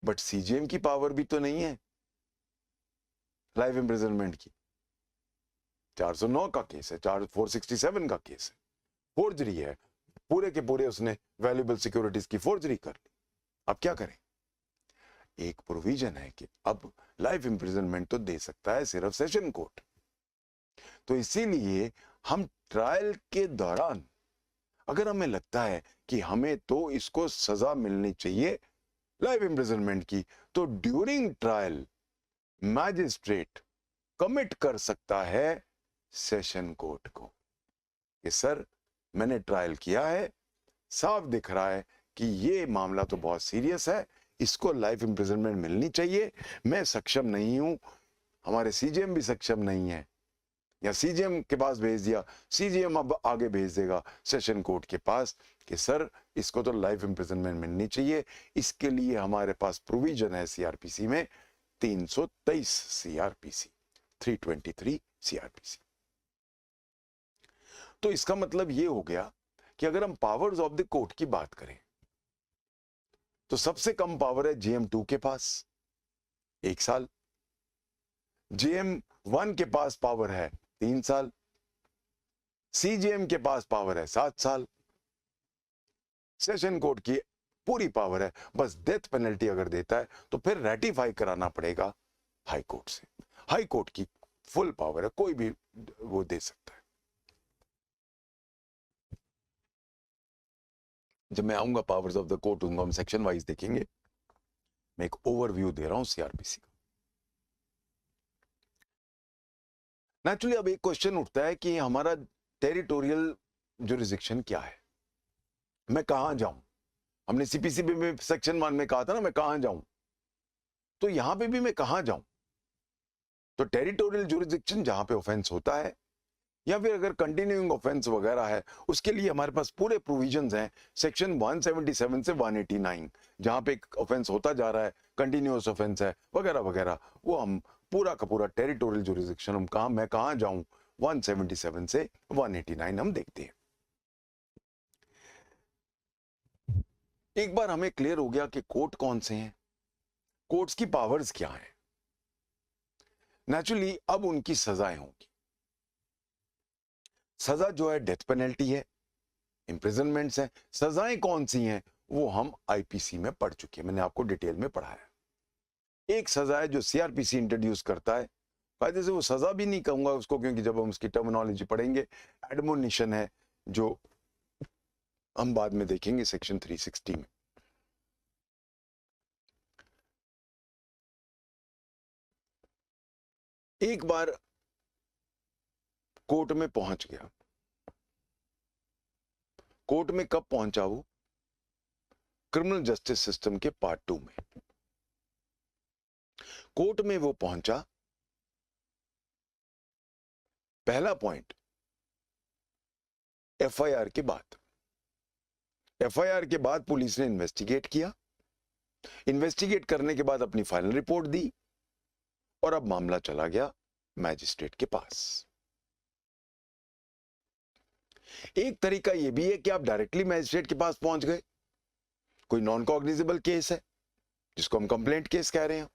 बट सीजेएम की पावर भी तो नहीं है लाइफ इम्प्रिजनमेंट की। 409 का केस है, 467 का केस है, फोर्जरी है, पूरे के पूरे उसने वैल्यूएबल सिक्योरिटीज की फोर्जरी कर ली। अब क्या करें? एक प्रोविजन है कि अब लाइफ इम्प्रिजनमेंट तो दे सकता है सिर्फ सेशन कोर्ट, तो इसीलिए हम ट्रायल के दौरान अगर हमें लगता है कि हमें तो इसको सजा मिलनी चाहिए लाइफ इम्प्रिजनमेंट की, तो ड्यूरिंग ट्रायल मैजिस्ट्रेट कमिट कर सकता है सेशन कोर्ट को कि सर मैंने ट्रायल किया है, साफ दिख रहा है कि ये मामला तो बहुत सीरियस है, इसको लाइफ इम्प्रिजनमेंट मिलनी चाहिए, मैं सक्षम नहीं हूं, हमारे सीजेएम भी सक्षम नहीं है, या सीजेएम के पास भेज दिया, सीजेएम अब आगे भेज देगा सेशन कोर्ट के पास कि सर इसको तो लाइफ इम्प्रिजनमेंट मिलनी चाहिए। इसके लिए हमारे पास प्रोविजन है सीआरपीसी में 323 सीआरपीसी, 323 सीआरपीसी। तो इसका मतलब ये हो गया कि अगर हम पावर्स ऑफ द कोर्ट की बात करें तो सबसे कम पावर है जेएम2 के पास 1 साल, जेएम1 के पास पावर है 3 साल, सीजेएम के पास पावर है 7 साल, सेशन कोर्ट की पूरी पावर है, बस डेथ पेनल्टी अगर देता है तो फिर रेटिफाई कराना पड़ेगा हाई कोर्ट से। हाई कोर्ट की फुल पावर है, कोई भी वो दे सकता है। जब मैं आऊंगा पावर्स ऑफ द कोर्ट, उनको हम सेक्शन वाइज देखेंगे, मैं एक ओवरव्यू दे रहा हूं सीआरपीसी का। नेचुरली अब एक क्वेश्चन उठता है कि हमारा टेरिटोरियल जुरिसडिक्शन क्या है, मैं कहां जाऊं? हमने सीपीसीबी में सेक्शन 1 में कहा था ना मैं कहां जाऊं, तो यहां पे भी मैं कहां जाऊं? तो टेरिटोरियल जुरिसडिक्शन जहां पे ऑफेंस होता है या फिर अगर कंटिन्यूइंग ऑफेंस वगैरह है, उसके लिए हमारे पास पूरे प्रोविजंस हैं सेक्शन 177 से 189, जहां पे ऑफेंस होता जा रहा है, कंटिन्यूअस ऑफेंस है वगैरह वगैरह, वो हम पूरा का पूरा टेरिटोरियल जुरिसडिक्शन हम कहां, मैं कहां जाऊं, 177 से 189 हम देखते हैं। एक बार हमें क्लियर हो गया कि कोर्ट कौन से हैं, कोर्ट्स की पावर्स क्या हैं, नेचुरली अब उनकी सजाएं होंगी। सजा जो है डेथ पेनल्टी है, इम्प्रिजनमेंट्स है। सजाएं कौन सी हैं वो हम आईपीसी में पढ़ चुके हैं, मैंने आपको डिटेल में पढ़ाया। एक सजा है जो सीआरपीसी इंट्रोड्यूस करता है, कायदे से वो सजा भी नहीं कहूंगा उसको क्योंकि जब हम उसकी टर्मिनोलॉजी पढ़ेंगे, एडमोनिशन है जो हम बाद में देखेंगे सेक्शन 360 में। एक बार कोर्ट में पहुंच गया, कोर्ट में कब पहुंचा वो? क्रिमिनल जस्टिस सिस्टम के पार्ट 2 में। कोर्ट में वो पहुंचा, पहला पॉइंट एफआईआर के बाद। एफआईआर के बाद पुलिस ने इन्वेस्टिगेट किया, इन्वेस्टिगेट करने के बाद अपनी फाइनल रिपोर्ट दी और अब मामला चला गया मैजिस्ट्रेट के पास। एक तरीका यह भी है कि आप डायरेक्टली मैजिस्ट्रेट के पास पहुंच गए, कोई नॉन कॉग्निजेबल केस है जिसको हम कंप्लेंट केस कह रहे हैं,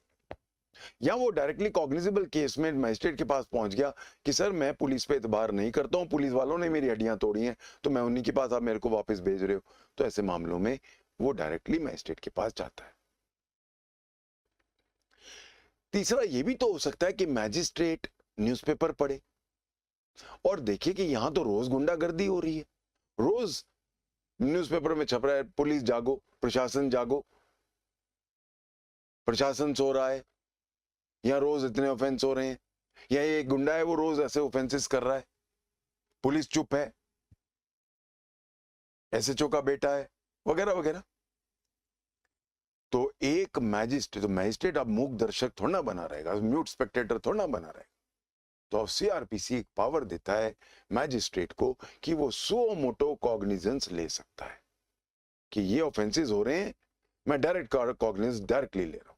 या वो डायरेक्टली कॉग्निजेबल केस में मैजिस्ट्रेट के पास पहुंच गया कि सर मैं पुलिस पे एतबार नहीं करता हूं, पुलिस वालों ने मेरी हड्डियां तोड़ी हैं, तो मैं उन्हीं के पास, आप मेरे को वापस भेज रहे हो। तो ऐसे मामलों में वो डायरेक्टली मैजिस्ट्रेट के पास जाता है। तीसरा ये भी तो हो सकता है कि मैजिस्ट्रेट न्यूज़पेपर पढ़े और देखे कि यहां तो रोज गुंडागर्दी हो रही है, रोज न्यूज़पेपर में छप रहा है पुलिस जागो, प्रशासन जागो, प्रशासन सो रहा है, या रोज इतने ऑफेंस हो रहे हैं, या ये गुंडा है वो रोज ऐसे ऑफेंसेस कर रहा है, पुलिस चुप है, एसएचओ का बेटा है, वगैरह वगैरह। तो एक मैजिस्ट्रेट अब मूक दर्शक थोड़ा ना बना रहेगा, म्यूट स्पेक्टेटर थोड़ा ना बना रहेगा। तो अब सीआरपीसी एक पावर देता है मैजिस्ट्रेट को कि वो सो मोटो कॉग्निजेंस ले सकता है कि ये ऑफेंसेस हो रहे हैं, मैं डायरेक्ट कॉग्निजेंस डायरेक्टली ले रहा हूं।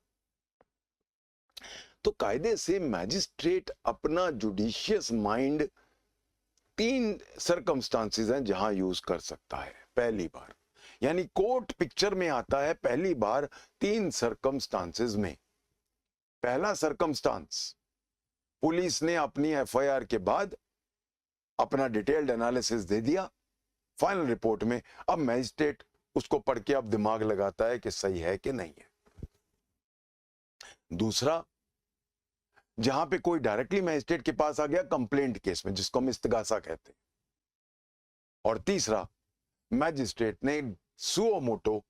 तो कायदे से मैजिस्ट्रेट अपना जुडिशियस माइंड 3 सर्कमस्टांसेस हैं जहां यूज कर सकता है पहली बार, यानी कोर्ट पिक्चर में आता है पहली बार 3 सर्कमस्टांसेस में। पहला सर्कमस्टांस, पुलिस ने अपनी एफआईआर के बाद अपना डिटेल्ड एनालिसिस दे दिया फाइनल रिपोर्ट में, अब मैजिस्ट्रेट उसको पढ़ के अब दिमाग लगाता है कि सही है कि नहीं है। दूसरा, जहां पे कोई डायरेक्टली मैजिस्ट्रेट के पास आ गया कंप्लेंट केस में, जिसको हम इस्तगासा कहते हैं। और तीसरा, मैजिस्ट्रेट ने सुओ मोटो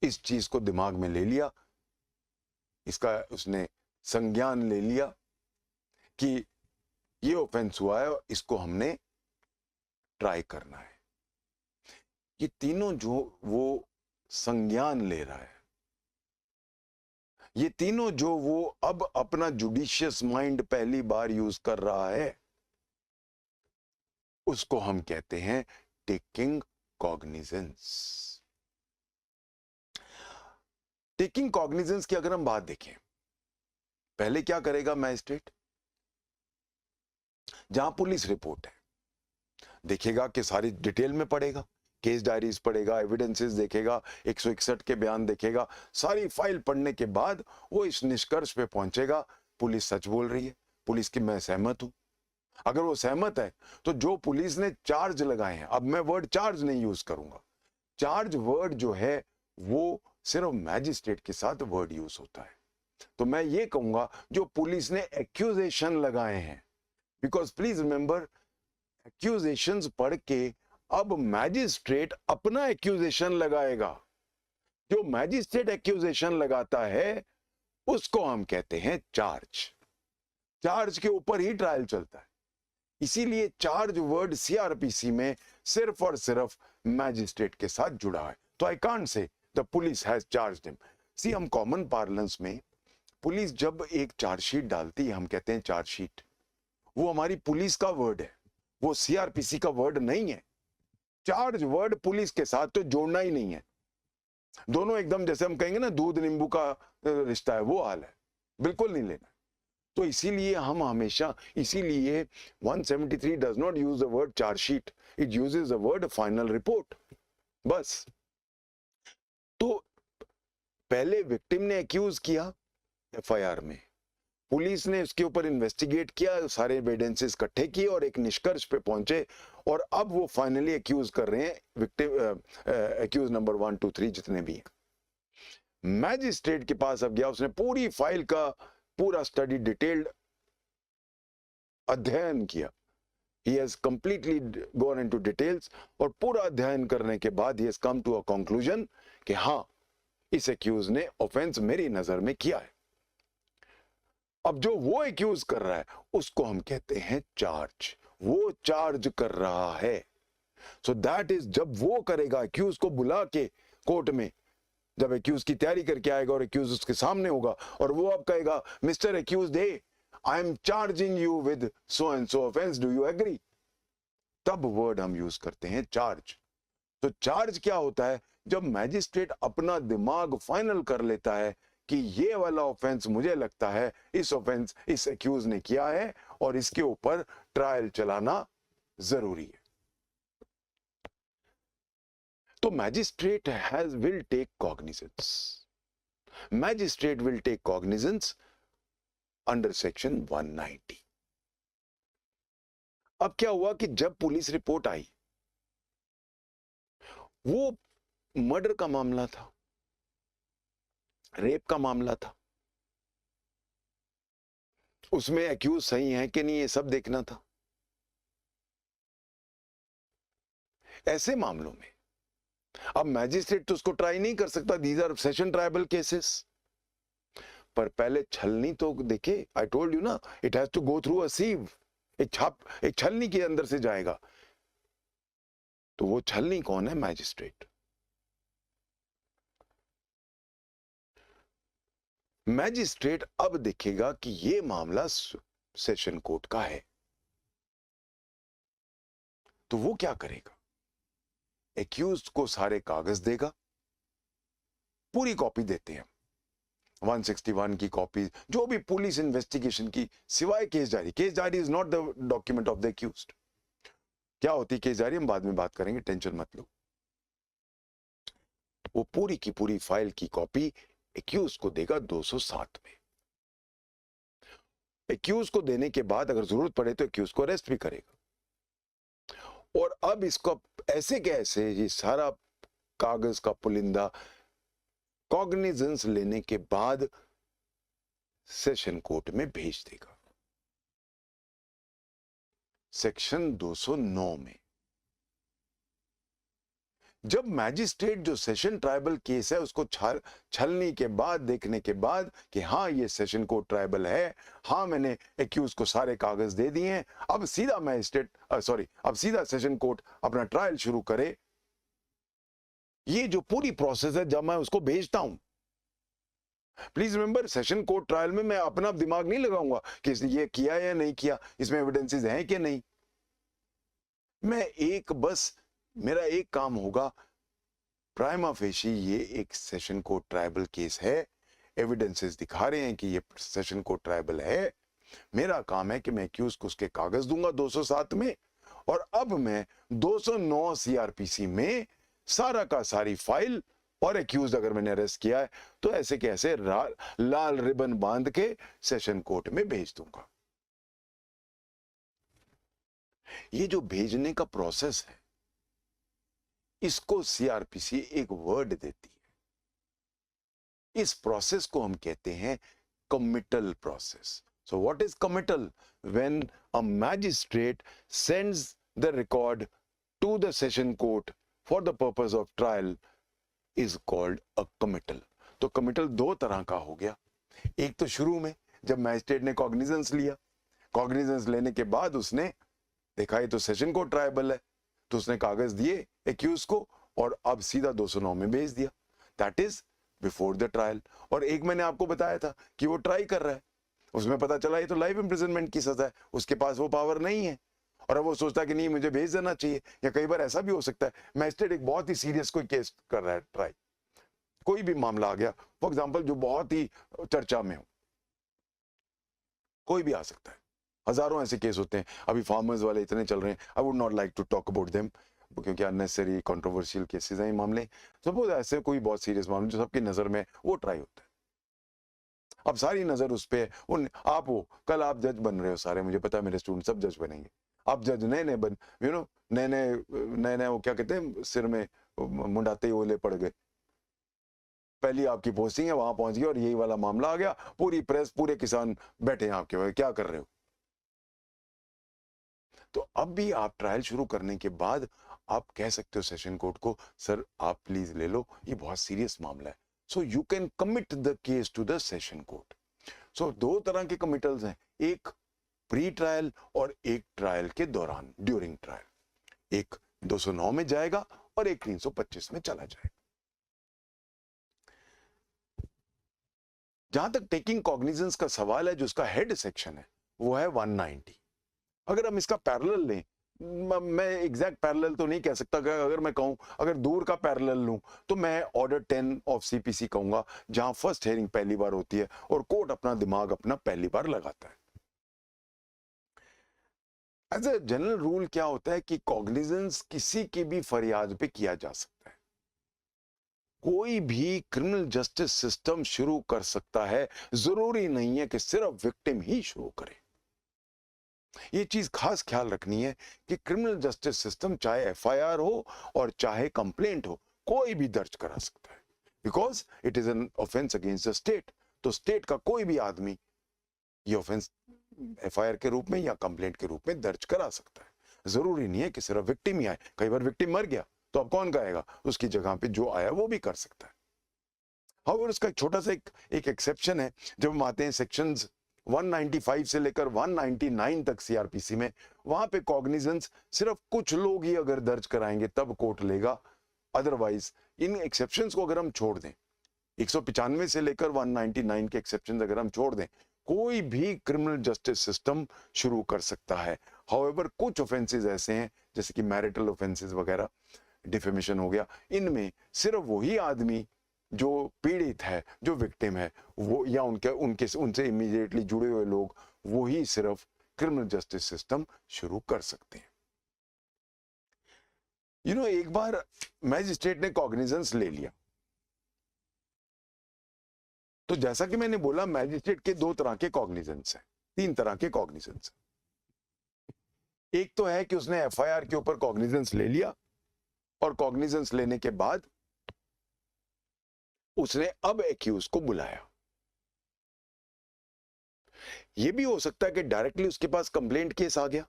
इस चीज को दिमाग में ले लिया, इसका उसने संज्ञान ले लिया कि ये ऑफेंस हुआ है और इसको हमने ट्राई करना है। ये तीनों जो वो संज्ञान ले रहा है, ये तीनों जो वो अब अपना जुडिशियस माइंड पहली बार यूज कर रहा है, उसको हम कहते हैं टेकिंग कॉग्निजेंस। टेकिंग कॉग्निजेंस की अगर हम बात देखें, पहले क्या करेगा मैजिस्ट्रेट, जहां पुलिस रिपोर्ट है देखेगा कि सारी डिटेल में पढ़ेगा, केस डायरीज पढ़ेगा, एविडेंसेस देखेगा, 161 के बयान देखेगा, सारी फाइल पढ़ने के बाद वो इस निष्कर्ष पे पहुंचेगा पुलिस सच बोल रही है, पुलिस की मैं सहमत हूं। अगर वो सहमत है तो जो पुलिस ने चार्ज लगाए हैं, अब मैं वर्ड चार्ज नहीं यूज करूंगा, चार्ज वर्ड जो है वो सिर्फ मैजिस्ट्रेट के साथ वर्ड यूज होता है, तो मैं ये कहूंगा जो पुलिस ने एक्यूजेशन लगाए हैं, बिकॉज प्लीज रिमेंबर एक्यूजेशंस पढ़ के अब मैजिस्ट्रेट अपना एक्यूजेशन लगाएगा। जो मैजिस्ट्रेट एक्यूजेशन लगाता है उसको हम कहते हैं चार्ज। चार्ज के ऊपर ही ट्रायल चलता है, इसीलिए चार्ज वर्ड सीआरपीसी में सिर्फ और सिर्फ मैजिस्ट्रेट के साथ जुड़ा है। तो I can't say the police has charged him. See, हम कॉमन पार्लेंस में पुलिस जब एक चार्जशीट डालती है हम कहते हैं चार्जशीट, वो हमारी पुलिस का वर्ड है, वो सीआरपीसी का वर्ड नहीं है। चार्ज वर्ड पुलिस के साथ तो जोड़ना ही नहीं है, दोनों एकदम जैसे हम कहेंगे ना दूध नींबू का रिश्ता है, वो हाल है, बिल्कुल नहीं लेना। तो इसीलिए हम हमेशा, इसीलिए 173 does not use the word chargesheet, it uses the word final report, बस। तो पहले विक्टिम ने एक्यूज किया एफआईआर में, पुलिस ने उसके ऊपर इन्वेस्टिगेट किया, सारे एविडेंसेस इकट्ठे किए और एक निष्कर्ष पे पहुंचे, और अब वो फाइनली एक्यूज कर रहे हैं विक्टिम, एक्यूज नंबर 1 2 3 जितने भी हैं। मैजिस्ट्रेट के पास अब गया, उसने पूरी फाइल का पूरा स्टडी डिटेल्ड अध्ययन किया, he has completely gone into details, और पूरा अध्ययन करने के बाद he has come to a conclusion कि हाँ, इस एक्यूज ने ऑफेंस मेरी नजर में किया है। अब जो वो एक्यूज कर रहा है उसको हम कहते हैं चार्ज, वो चार्ज कर रहा है। सो दैट इज, जब वो करेगा, एक्यूज को बुला के कोर्ट में, जब एक्यूज की तैयारी करके आएगा और एक्यूज उसके सामने होगा और वो अब कहेगा mister accused, I am charging you with so and so offence, do you agree, तब वर्ड हम यूज करते हैं चार्ज। तो चार्ज क्या होता है, जब मैजिस्ट्रेट अपना दिमाग फाइनल कर लेता है कि ये वाला ऑफेंस मुझे लगता है इस ऑफेंस इस एक्यूज ने किया है और इसके ऊपर ट्रायल चलाना जरूरी है, तो magistrate will take cognizance. Magistrate will take cognizance under section 190। अब क्या हुआ कि जब पुलिस रिपोर्ट आई, वो मर्डर का मामला था, रेप का मामला था, उसमें एक्यूज सही है कि नहीं ये सब देखना था। ऐसे मामलों में अब मैजिस्ट्रेट तो उसको ट्राई नहीं कर सकता, these are session triable cases, पर पहले छलनी तो देखे। आई टोल्ड यू ना, it has to go through a sieve, एक छलनी के अंदर से जाएगा। तो वो छलनी कौन है? मैजिस्ट्रेट। मैजिस्ट्रेट अब देखेगा कि ये मामला सेशन कोर्ट का है, तो वो क्या करेगा? एक्यूज को सारे कागज देगा, पूरी कॉपी देते हैं 161 की कॉपी, जो भी पुलिस इन्वेस्टिगेशन की, सिवाय case diary. Case diary is not the document of the accused. क्या होती है केस डायरी, हम बाद में बात करेंगे, टेंशन मत लो। वो पूरी की पूरी फाइल की कॉपी एक्यूज को देगा 207 में। एक्यूज को देने के बाद अगर जरूरत पड़े तो एक्यूज को अरेस्ट भी करेगा। और अब इसको ऐसे कैसे ये सारा कागज का पुलिंदा कॉग्निजेंस लेने के बाद सेशन कोर्ट में भेज देगा। सेक्शन 209 में जब मैजिस्ट्रेट जो सेशन ट्राइबल केस है उसको छलनी के बाद, देखने के बाद कि हाँ ये सेशन कोर्ट ट्राइबल है, हाँ मैंने एक्यूज को सारे कागज दे दिए हैं, अब सीधा अब सीधा सेशन कोर्ट अपना ट्रायल शुरू करे। ये जो पूरी प्रोसेस है जब मैं उसको भेजता हूं, please remember, session court trial में मैं अपना दिमाग नहीं लगाऊंगा कि इसने ये किया या नहीं किया, इसमें एविडेंसेस हैं कि नहीं। मेरा एक काम होगा, प्राइमा फेशी ये एक सेशन कोर्ट ट्राइबल केस है, एविडेंसेस दिखा रहे हैं कि ये सेशन कोर्ट ट्राइबल है। मेरा काम है कि मैं एक्यूज को उसके कागज दूंगा 207 में, और अब मैं 209 सीआरपीसी में सारा का सारी फाइल, और एक्यूज अगर मैंने अरेस्ट किया है तो ऐसे के ऐसे लाल रिबन बांध के सेशन कोर्ट में भेज दूंगा। ये जो भेजने का प्रोसेस है, इसको सीआरपीसी एक वर्ड देती है। इस प्रोसेस को हम कहते हैं committal process. So what is committal? When a magistrate sends the record to the session court for the purpose of trial is called a committal. तो कमिटल दो तरह का हो गया। एक तो शुरू में जब मैजिस्ट्रेट ने कॉग्निजेंस लिया, कॉग्निजेंस लेने के बाद उसने देखा ये तो सेशन कोर्ट ट्राइबल है, तो उसने कागज दिए एक्यूज को और अब सीधा 209 में भेज दिया। That is before the trial. और एक मैंने आपको बताया था कि वो ट्राई कर रहा है, उसमें पता चला ये तो लाइफ इंप्रिजनमेंट की सजा है, उसके पास वो पावर नहीं है, और अब वो सोचता है कि नहीं मुझे भेज देना चाहिए। या कई बार ऐसा भी हो सकता है मैजिस्ट्रेट एक बहुत ही सीरियस कोई केस कर रहा है, ट्राई कोई भी मामला आ गया फॉर एग्जाम्पल जो बहुत ही चर्चा में हो, कोई भी आ सकता है, हजारों ऐसे केस होते हैं। अभी फार्मर्स वाले इतने चल रहे हैं, I would not like to talk about them क्योंकि अननेसेसरी कंट्रोवर्शियल केसेस हैं ये मामले। सपोज ऐसे कोई बहुत सीरियस मामले जो सबकी नजर में वो ट्राई होता है, अब सारी नजर उस पे आप हो, कल आप जज बन रहे हो सारे, मुझे पता है मेरे स्टूडेंट सब जज बनेंगे, आप जज नए नए बन नए वो क्या कहते हैं सिर में मुंडाते ही ओले पड़ गए, पहली आपकी पोस्टिंग है वहां पहुंच गई और यही वाला मामला आ गया, पूरी प्रेस पूरे किसान बैठे हैं आपके, क्या कर रहे हो। तो अब भी आप ट्रायल शुरू करने के बाद आप कह सकते हो सेशन कोर्ट को, सर आप प्लीज ले लो, ये बहुत सीरियस मामला है, so you can commit the case to the session court. So दो तरह के कमिटल्स हैं, एक प्री ट्रायल और एक ट्रायल के दौरान, ड्यूरिंग ट्रायल। एक 209 में जाएगा और एक 325 में चला जाएगा। जहां तक टेकिंग कॉग्निजेंस का सवाल है, जो उसका हेड सेक्शन है वो है 190। अगर हम इसका पैरेलल लें, मैं एग्जैक्ट पैरेलल तो नहीं कह सकता, अगर मैं कहूं अगर दूर का पैरेलल लूं तो मैं ऑर्डर 10 ऑफ सीपीसी कहूंगा, जहां फर्स्ट हियरिंग पहली बार होती है और कोर्ट अपना दिमाग अपना पहली बार लगाता है। एज ए जनरल रूल क्या होता है कि कॉग्निजेंस किसी की भी फरियाद पे किया जा सकता है, कोई भी क्रिमिनल जस्टिस सिस्टम शुरू कर सकता है, जरूरी नहीं है कि सिर्फ विक्टिम ही शुरू करे। ये चीज खास ख्याल रखनी है कि क्रिमिनल जस्टिस सिस्टम चाहे एफआईआर हो और चाहे कंप्लेंट हो, कोई भी दर्ज करा सकता है, because it is an offence against the state. तो स्टेट का कोई भी आदमी ये ऑफेंस एफआईआर के रूप में या कंप्लेंट के रूप में दर्ज करा सकता है। जरूरी नहीं है कि सिर्फ विक्टिम ही आए, कई बार विक्टिम मर गया तो अब कौन कहेगा, उसकी जगह पे जो आया वो भी कर सकता है। हाउएवर इसका एक छोटा सा एक एक्सेप्शन है। जब हम आते हैं सेक्शंस 195 से लेकर 199 तक सीआरपीसी में, वहां पे कॉग्निजेंस सिर्फ कुछ लोग ही अगर दर्ज कराएंगे तब कोर्ट लेगा, अदरवाइज इन एक्सेप्शंस को अगर हम छोड़ दें, 195 से लेकर 199 के एक्सेप्शंस अगर हम छोड़ दें, कोई भी क्रिमिनल जस्टिस सिस्टम शुरू कर सकता है। हाउएवर कुछ ऑफेंसेस ऐसे हैं जैसे कि मैरिटल ऑफेंसेस वगैरह, डिफेमेशन हो गया, इनमें सिर्फ वही आदमी जो पीड़ित है, जो विक्टिम है, वो या उनसे इमीडिएटली जुड़े हुए लोग, वो ही सिर्फ क्रिमिनल जस्टिस सिस्टम शुरू कर सकते हैं। एक बार मैजिस्ट्रेट ने कॉग्निजेंस ले लिया, तो जैसा कि मैंने बोला मैजिस्ट्रेट के दो तरह के कॉग्निजेंस हैं, तीन तरह के कॉग्निजेंस। एक तो है कि उसने एफआईआर के ऊपर कॉग्निजेंस ले लिया और कॉग्निजेंस लेने के बाद उसने अब एक्यूज को बुलाया। यह भी हो सकता है कि डायरेक्टली उसके पास कंप्लेंट केस आ गया,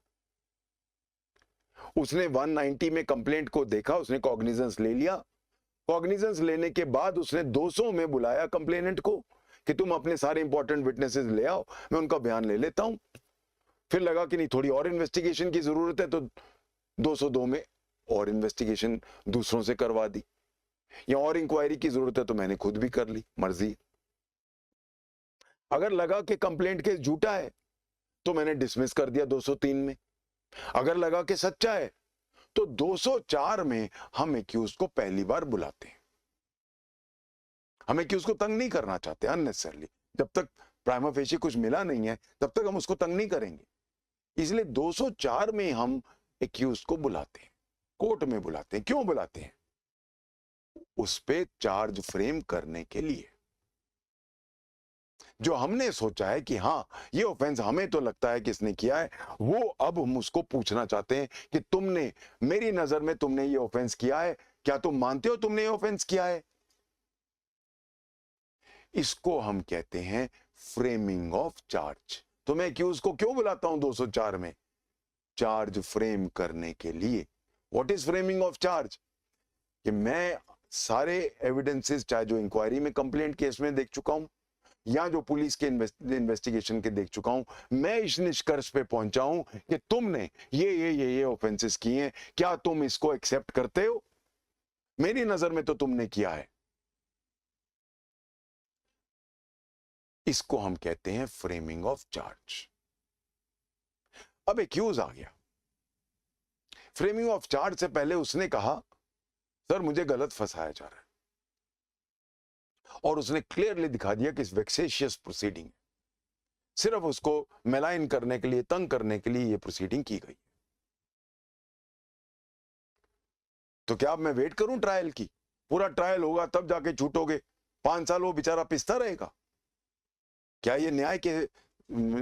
उसने 190 में कंप्लेंट को देखा, उसने कॉग्निजेंस ले लिया, कॉग्निजेंस लेने के बाद उसने 200 में बुलाया कंप्लेनेंट को कि तुम अपने सारे इंपॉर्टेंट विटनेसेस ले आओ, मैं उनका बयान ले लेता हूं। फिर लगा कि नहीं, थोड़ी और इन्वेस्टिगेशन की जरूरत है, तो 202 में और इन्वेस्टिगेशन दूसरों से करवा दी, या और इंक्वायरी की जरूरत है तो मैंने खुद भी कर ली, मर्जी। अगर लगा कि कंप्लेंट केस झूठा है तो मैंने डिसमिस कर दिया 203 में। अगर लगा कि सच्चा है तो 204 में हम एक्यूज को पहली बार बुलाते हैं। हम एक्यूज को तंग नहीं करना चाहते अननेसेसरली, जब तक प्राइमा फेशी कुछ मिला नहीं है तब तक हम उसको तंग नहीं करेंगे, इसलिए 204 में हम एक्यूज को बुलाते हैं, कोर्ट में बुलाते हैं। क्यों बुलाते हैं? उस पे चार्ज फ्रेम करने के लिए। जो हमने सोचा है कि हाँ ये ऑफेंस हमें तो लगता है किसने किया है, वो अब हम उसको पूछना चाहते हैं कि तुमने, मेरी नजर में तुमने ये ऑफेंस किया है, क्या तुम मानते हो तुमने ये ऑफेंस किया है? इसको हम कहते हैं फ्रेमिंग ऑफ चार्ज। तो मैं एक्यूज को क्यों बुलाता हूं 204 में? चार्ज फ्रेम करने के लिए। What is framing of charge? कि मैं सारे एविडेंसेस, चाहे जो इंक्वायरी में कंप्लेंट केस में देख चुका हूं या जो पुलिस के इन्वेस्टिगेशन के देख चुका हूं, मैं इस निष्कर्ष पे पहुंचा हूं कि तुमने ये ऑफेंसेस किए हैं, क्या तुम इसको एक्सेप्ट करते हो? मेरी नजर में तो तुमने किया है। इसको हम कहते हैं फ्रेमिंग ऑफ चार्ज। अब एक्यूज आ गया, फ्रेमिंग ऑफ चार्ज से पहले उसने कहा सर मुझे गलत फंसाया जा रहा है, और उसने क्लियरली दिखा दिया कि इस वेक्सेशियस प्रोसीडिंग, सिर्फ उसको मेलाइन करने के लिए, तंग करने के लिए ये प्रोसीडिंग की गई। तो क्या अब मैं वेट करूं ट्रायल की? पूरा ट्रायल होगा तब जाके छूटोगे, 5 साल वो बेचारा पिसता रहेगा? क्या ये न्याय के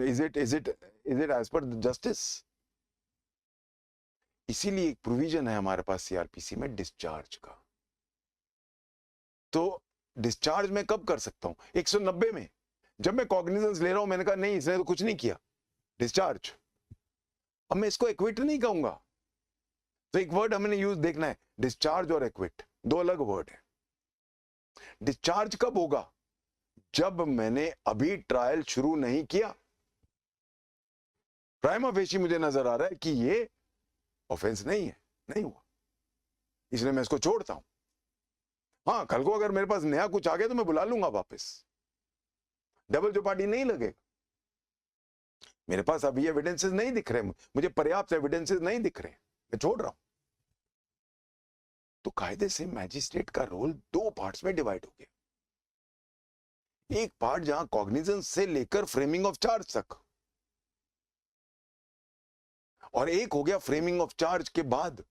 is it as per justice? इसीलिए एक प्रोविजन है हमारे पास सीआरपीसी में डिस्चार्ज का। तो डिस्चार्ज मैं कब कर सकता हूं? 190 में, जब मैं कॉग्निजेंस ले रहा हूं, मैंने कहा नहीं इसने तो कुछ नहीं किया, डिस्चार्ज। अब मैं इसको एक्विट नहीं कहूंगा, तो एक वर्ड हमने यूज देखना है, डिस्चार्ज और एक्विट दो अलग वर्ड है। डिस्चार्ज कब होगा? जब मैंने अभी ट्रायल शुरू नहीं किया, प्राइमा फेशी मुझे नजर आ रहा है कि ये ऑफेंस नहीं है, नहीं हुआ, इसलिए मैं इसको छोड़ता हूं। हाँ, कल को अगर मेरे पास नया कुछ आ गया तो मैं बुला लूंगा वापस, डबल चौपाटी नहीं लगेगा। मेरे पास अभी एविडेंसेस नहीं दिख रहे, मुझे पर्याप्त एविडेंसेस नहीं दिख रहे, मैं छोड़ रहा हूं। तो कायदे से मैजिस्ट्रेट का रोल दो पार्ट्स में डिवाइड हो गया। एक पार्ट जहां कॉग्निजेंस से लेकर फ्रेमिंग ऑफ चार्ज तक, और एक हो गया फ्रेमिंग ऑफ चार्ज के बाद।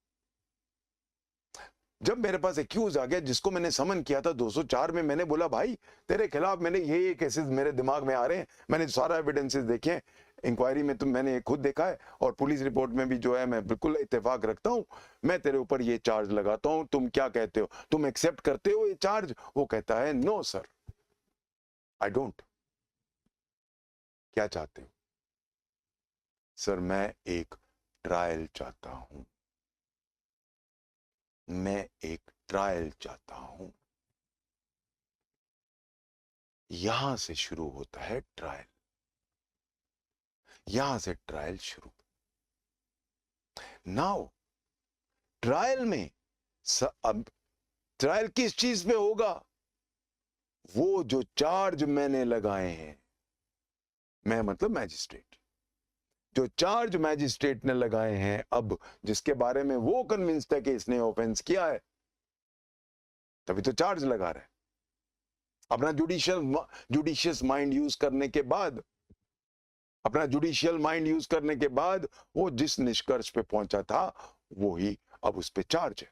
जब मेरे पास एक्यूज आ गया जिसको मैंने समन किया था 204 में, मैंने बोला भाई तेरे खिलाफ मैंने ये केसेस मेरे दिमाग में आ रहे हैं, मैंने सारा एविडेंसेस देखे हैं, इंक्वायरी में तो मैंने खुद देखा है, और पुलिस रिपोर्ट में भी जो है मैं बिल्कुल इत्तेफाक रखता हूं, मैं तेरे ऊपर ये चार्ज लगाता हूं, तुम क्या कहते हो, तुम एक्सेप्ट करते हो ये चार्ज? वो कहता है नो सर, आई डोंट। क्या चाहते हो? सर मैं एक ट्रायल चाहता हूं, मैं एक ट्रायल चाहता हूं। यहां से शुरू होता है ट्रायल, यहां से ट्रायल शुरू। नाउ ट्रायल में अब ट्रायल किस चीज पे होगा? वो जो चार्ज मैंने लगाए हैं, मैं मतलब मैजिस्ट्रेट, जो चार्ज मैजिस्ट्रेट ने लगाए हैं, अब जिसके बारे में वो कन्विंस्ड है कि इसने ऑफेंस किया है, तभी तो चार्ज लगा रहा है। अपना जुडिशियस माइंड यूज करने के बाद, अपना जुडिशियल माइंड यूज करने के बाद वो जिस निष्कर्ष पे पहुंचा था वो ही अब उस पे चार्ज है।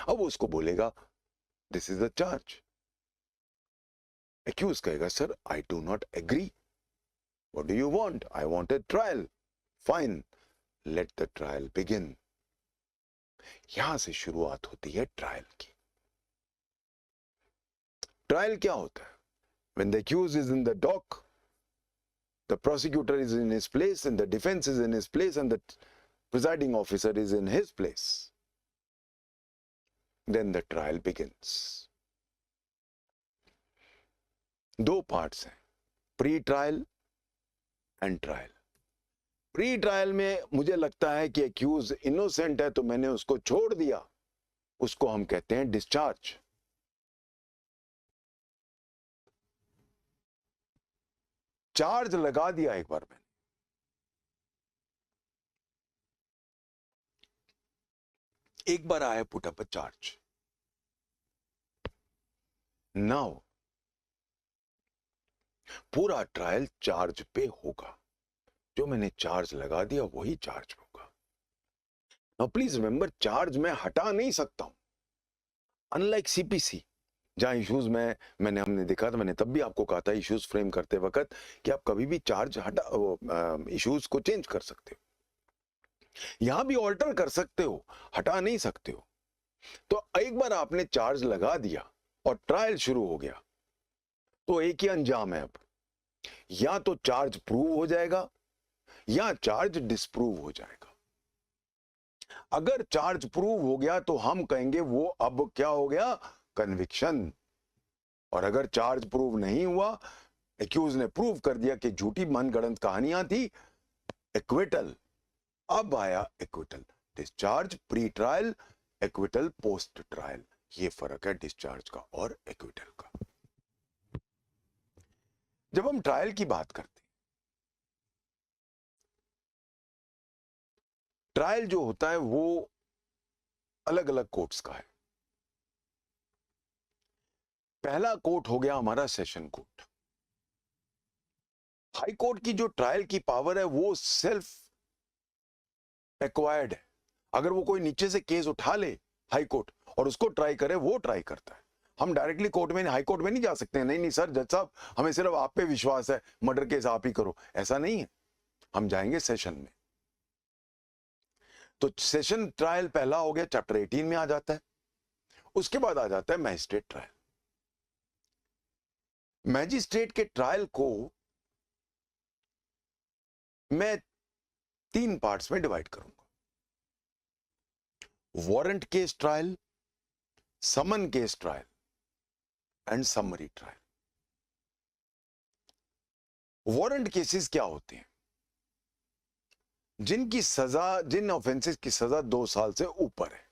अब वो उसको बोलेगा this is the charge. Accused कहेगा sir I do not agree, what do you want? I want a trial. Fine, let the trial begin. यहां से शुरुआत होती है ट्रायल की। ट्रायल क्या होता है? When the accused is in the dock, the prosecutor is in his place and the defense is in his place and the presiding officer is in his place. Then the trial begins. दो parts हैं, pre trial and trial. Pre trial में मुझे लगता है कि accused innocent है तो मैंने उसको छोड़ दिया, उसको हम कहते हैं डिस्चार्ज। चार्ज लगा दिया एक बार मैंने, एक बार आया put up a charge. Now पूरा ट्रायल चार्ज पे होगा, जो मैंने चार्ज लगा दिया वही चार्ज होगा। नाउ प्लीज रिमेंबर, चार्ज मैं हटा नहीं सकता हूं, अनलाइक सीपीसी जहां इश्यूज में हमने देखा था, मैंने तब भी आपको कहा था इश्यूज फ्रेम करते वक्त कि आप कभी भी चार्ज हटा इश्यूज को चेंज कर सकते हो, यहां भी ऑल्टर कर सकते हो, हटा नहीं सकते हो। तो एक बार आपने चार्ज लगा दिया और ट्रायल शुरू हो गया तो एक ही अंजाम है, अब या तो चार्ज प्रूव हो जाएगा या चार्ज डिस्प्रूव हो जाएगा। अगर चार्ज प्रूव हो गया तो हम कहेंगे वो अब क्या हो गया? कन्विक्शन। और अगर चार्ज प्रूव नहीं हुआ, एक्यूज ने प्रूव कर दिया कि झूठी मनगढ़ंत कहानियां थी, एक्विटल। अब आया acquittal. Discharge pre trial, acquittal post trial. ये फर्क है डिस्चार्ज का और एक्विटल का। जब हम ट्रायल की बात करते हैं, ट्रायल जो होता है वो अलग अलग कोर्ट्स का है। पहला कोर्ट हो गया हमारा सेशन कोर्ट। हाई कोर्ट की जो ट्रायल की पावर है वो सेल्फ एक्वायर्ड है। अगर वो कोई नीचे से केस उठा ले हाई कोर्ट और उसको ट्राई करे, वो ट्राई करता है। हम डायरेक्टली कोर्ट में, हाई कोर्ट में नहीं जा सकते हैं। नहीं नहीं सर, जज साहब हमें सिर्फ आप पे विश्वास है, मर्डर केस आप ही करो, ऐसा नहीं है। हम जाएंगे सेशन में। तो सेशन ट्रायल पहला हो गया, चैप्टर 18 में आ जाता है। उसके बाद आ जाता है मैजिस्ट्रेट ट्रायल। मैजिस्ट्रेट के ट्रायल को मैं 3 पार्ट्स में डिवाइड करूंगा: warrant case trial, summons case trial and summary trial. Warrant cases क्या होते हैं? जिनकी सजा, जिन ऑफेंसेस की सजा 2 साल से ऊपर है,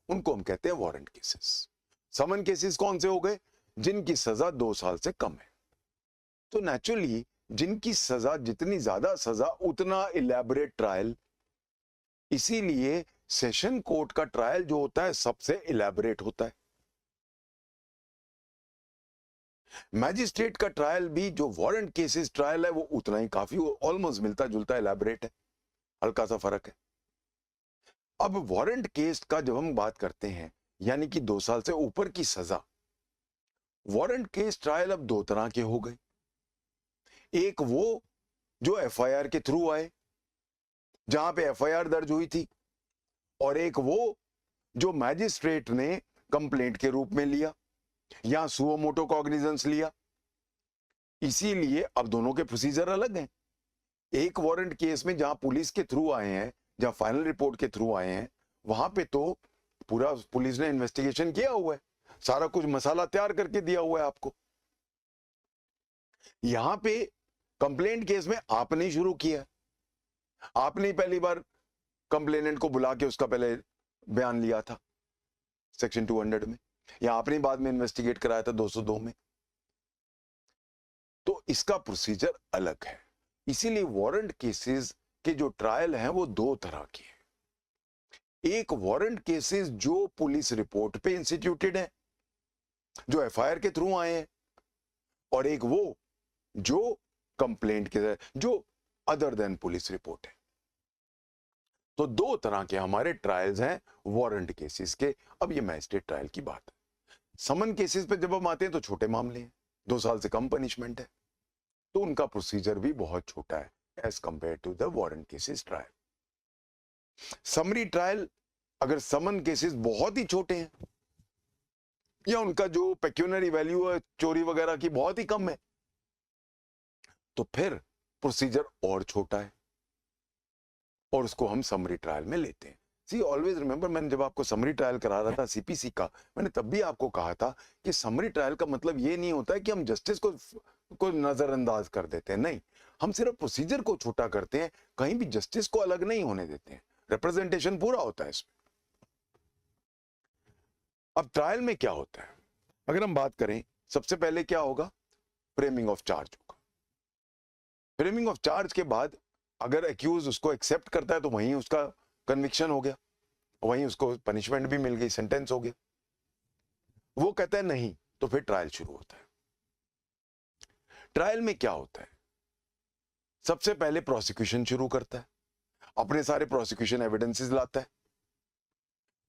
उनको हम कहते हैं वारंट केसेस। समन केसेस कौन से हो गए? जिनकी सजा 2 साल से कम है। तो नेचुरली जिनकी सजा, जितनी ज्यादा सजा उतना इलेबोरेट ट्रायल। इसीलिए सेशन कोर्ट का ट्रायल जो होता है सबसे इलेबोरेट होता है। मैजिस्ट्रेट का ट्रायल भी, जो वारंट केसेस ट्रायल है, वो उतना ही, काफी ऑलमोस्ट मिलता जुलता इलेबोरेट है, हल्का सा फर्क है। अब वारंट केस का जब हम बात करते हैं, यानी कि 2 साल से ऊपर की सजा, वारंट केस ट्रायल अब 2 तरह के हो गए। एक वो जो एफआईआर के थ्रू आए, जहां पे एफआईआर दर्ज हुई थी, और एक वो जो मैजिस्ट्रेट ने कंप्लेंट के रूप में लिया या सुओ मोटो कॉग्निजेंस लिया। इसीलिए अब दोनों के प्रोसीजर अलग हैं। एक वारंट केस में जहां पुलिस के थ्रू आए हैं, जहां फाइनल रिपोर्ट के थ्रू आए हैं, वहां पे तो पूरा पुलिस ने इन्वेस्टिगेशन किया हुआ है, सारा कुछ मसाला तैयार करके दिया हुआ है आपको। यहां पे कंप्लेंट केस में आपने ही शुरू किया, आपने ही पहली बार कंप्लेनेंट को बुला के उसका पहले बयान लिया था सेक्शन 200 में, या आपने ही बाद में इन्वेस्टिगेट कराया था 202 में। तो इसका प्रोसीजर अलग है। इसीलिए वारंट केसेस के जो ट्रायल हैं वो दो तरह के हैं। एक वारंट केसेस जो पुलिस रिपोर्ट पे इंस्टीट्यूटेड है, जो एफआईआर के थ्रू आए हैं, और एक वो जो कंप्लेंट के, जो अदर देन पुलिस रिपोर्ट है। तो दो तरह के हमारे ट्रायल्स हैं वारंट केसेस के। अब ये मैजिस्ट्रेट ट्रायल की बात है। समन केसेस पे जब हम आते हैं तो छोटे मामले हैं, 2 साल से कम पनिशमेंट है, तो उनका प्रोसीजर भी बहुत छोटा है as compared to the warrant cases trial. Summary trial, अगर समन केसेस बहुत ही छोटे हैं या उनका जो पेक्यूनरी वैल्यू है चोरी वगैरह की बहुत ही कम है, तो फिर प्रोसीजर और छोटा है और उसको हम समरी ट्रायल में लेते हैं। सी ऑलवेज रिमेंबर, मैंने जब आपको समरी ट्रायल करा रहा था सीपीसी का, मैंने तब भी आपको कहा था कि समरी ट्रायल का मतलब ये नहीं होता है कि हम जस्टिस को नजरअंदाज कर देते हैं, नहीं, हम सिर्फ प्रोसीजर को छोटा करते हैं, कहीं भी जस्टिस को अलग नहीं होने देते हैं, रिप्रेजेंटेशन पूरा होता है इसमें। अब ट्रायल में क्या होता है, अगर हम बात करें, सबसे पहले क्या होगा, फ्रेमिंग ऑफ चार्ज होगा। फ्रेमिंग ऑफ चार्ज के बाद अगर एक्यूज उसको एक्सेप्ट करता है तो वहीं उसका कन्विक्शन हो गया, वहीं उसको पनिशमेंट भी मिल गई, सेंटेंस हो गया। वो कहता है नहीं, तो फिर ट्रायल शुरू होता है। ट्रायल में क्या होता है, सबसे पहले प्रोसिक्यूशन शुरू करता है, अपने सारे प्रोसिक्यूशन एविडेंसेस लाता है।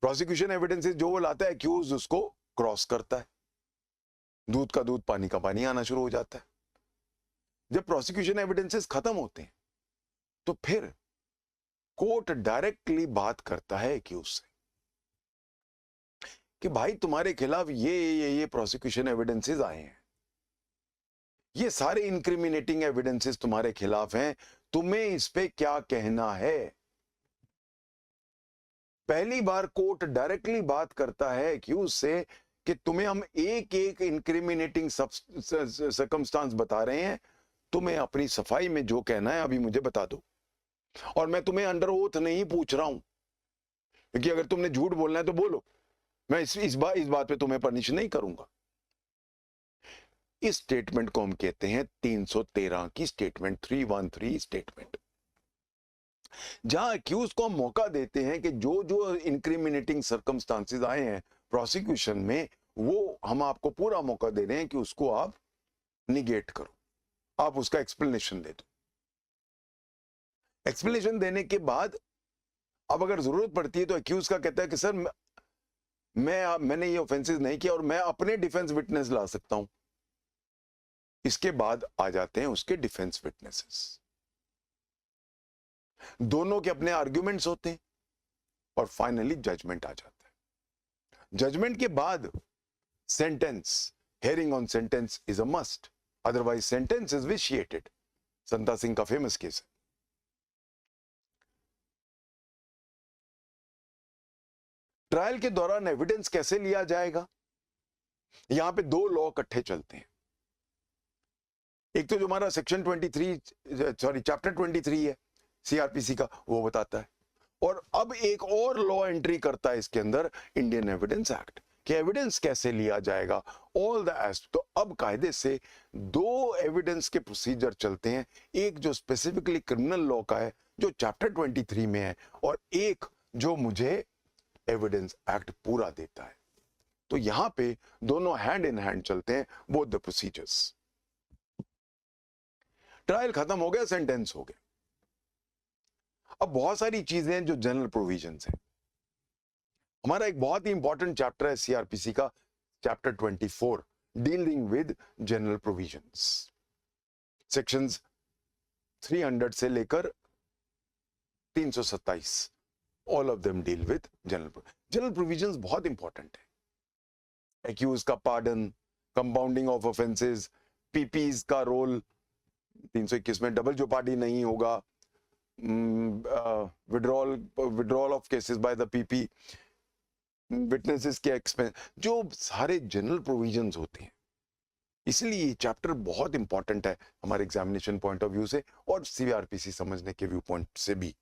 प्रोसिक्यूशन एविडेंसेस जो वो लाता है, एक्यूज उसको क्रॉस करता है, दूध का दूध पानी का पानी आना शुरू हो जाता है। जब प्रोसिक्यूशन एविडेंसेस खत्म होते हैं तो फिर कोर्ट डायरेक्टली बात करता है एक्यूज से कि भाई तुम्हारे खिलाफ ये प्रोसिक्यूशन एविडेंसेस आए हैं, ये सारे इंक्रिमिनेटिंग एविडेंसेस तुम्हारे खिलाफ हैं, तुम्हें इस पे क्या कहना है। पहली बार कोर्ट डायरेक्टली बात करता है एक्यूज से कि तुम्हें हम एक एक इंक्रिमिनेटिंग सर्कमस्टांस बता रहे हैं, तुम्हें अपनी सफाई में जो कहना है अभी मुझे बता दो, और मैं तुम्हें अंडर ओथ नहीं पूछ रहा हूं, क्योंकि अगर तुमने झूठ बोलना है तो बोलो, मैं इस बात पे तुम्हें पनिश नहीं करूंगा। इस स्टेटमेंट को हम कहते हैं 313 की स्टेटमेंट, 313 स्टेटमेंट, जहां एक्यूज को हम मौका देते हैं कि जो जो इंक्रिमिनेटिंग सर्कमस्टांसेस आए हैं प्रोसिक्यूशन में, वो हम आपको पूरा मौका दे रहे हैं कि उसको आप निगेट करो, आप उसका एक्सप्लेनेशन दे दो। एक्सप्लेनेशन देने के बाद अब अगर जरूरत पड़ती है तो एक्यूज का कहता है कि सर मैंने ये ऑफेंसेस नहीं किया और मैं अपने डिफेंस विटनेस ला सकता हूं। इसके बाद आ जाते हैं उसके डिफेंस विटनेसेस, दोनों के अपने आर्ग्यूमेंट्स होते हैं और फाइनली जजमेंट आ जाता है। जजमेंट के बाद sentence, hearing on sentence is a must, otherwise sentence is vitiated. Santa Singh का फेमस केस है। ट्रायल के दौरान एविडेंस कैसे लिया जाएगा, यहां पे दो लॉ इकट्ठे चलते हैं। एक तो जो हमारा सेक्शन 23 चैप्टर 23 है सीआरपीसी का, वो बताता है, और अब एक और लॉ एंट्री करता है इसके अंदर, इंडियन एविडेंस एक्ट, कि एविडेंस कैसे लिया जाएगा, ऑल द एस्पेक्ट। तो अब कायदे से दो एविडेंस के प्रोसीजर चलते हैं, एक जो स्पेसिफिकली क्रिमिनल लॉ का है जो चैप्टर 23 में है, और एक जो मुझे एविडेंस एक्ट पूरा देता है। तो यहां पे दोनों हैंड इन हैंड चलते हैं, बोथ द प्रोसीजर्स। ट्रायल खत्म हो गया, सेंटेंस हो गया। अब बहुत सारी चीजें हैं जो जनरल प्रोविजंस हैं। हमारा एक बहुत ही इंपॉर्टेंट चैप्टर है सीआरपीसी का, chapter 24, dealing with general provisions, sections 300 से लेकर 327, all of them deal with general provisions. बहुत इंपॉर्टेंट है। एक्यूज का pardon, compounding of offences, PPs का रोल, 321 में डबल जोपार्डी नहीं होगा, withdrawal of cases by the PP, witnesses के एक्सपेंस, जो सारे जनरल प्रोविजंस होते हैं। इसलिए ये चैप्टर बहुत इंपॉर्टेंट है हमारे एग्जामिनेशन पॉइंट ऑफ व्यू से और सीआरपीसी समझने के व्यू पॉइंट से भी।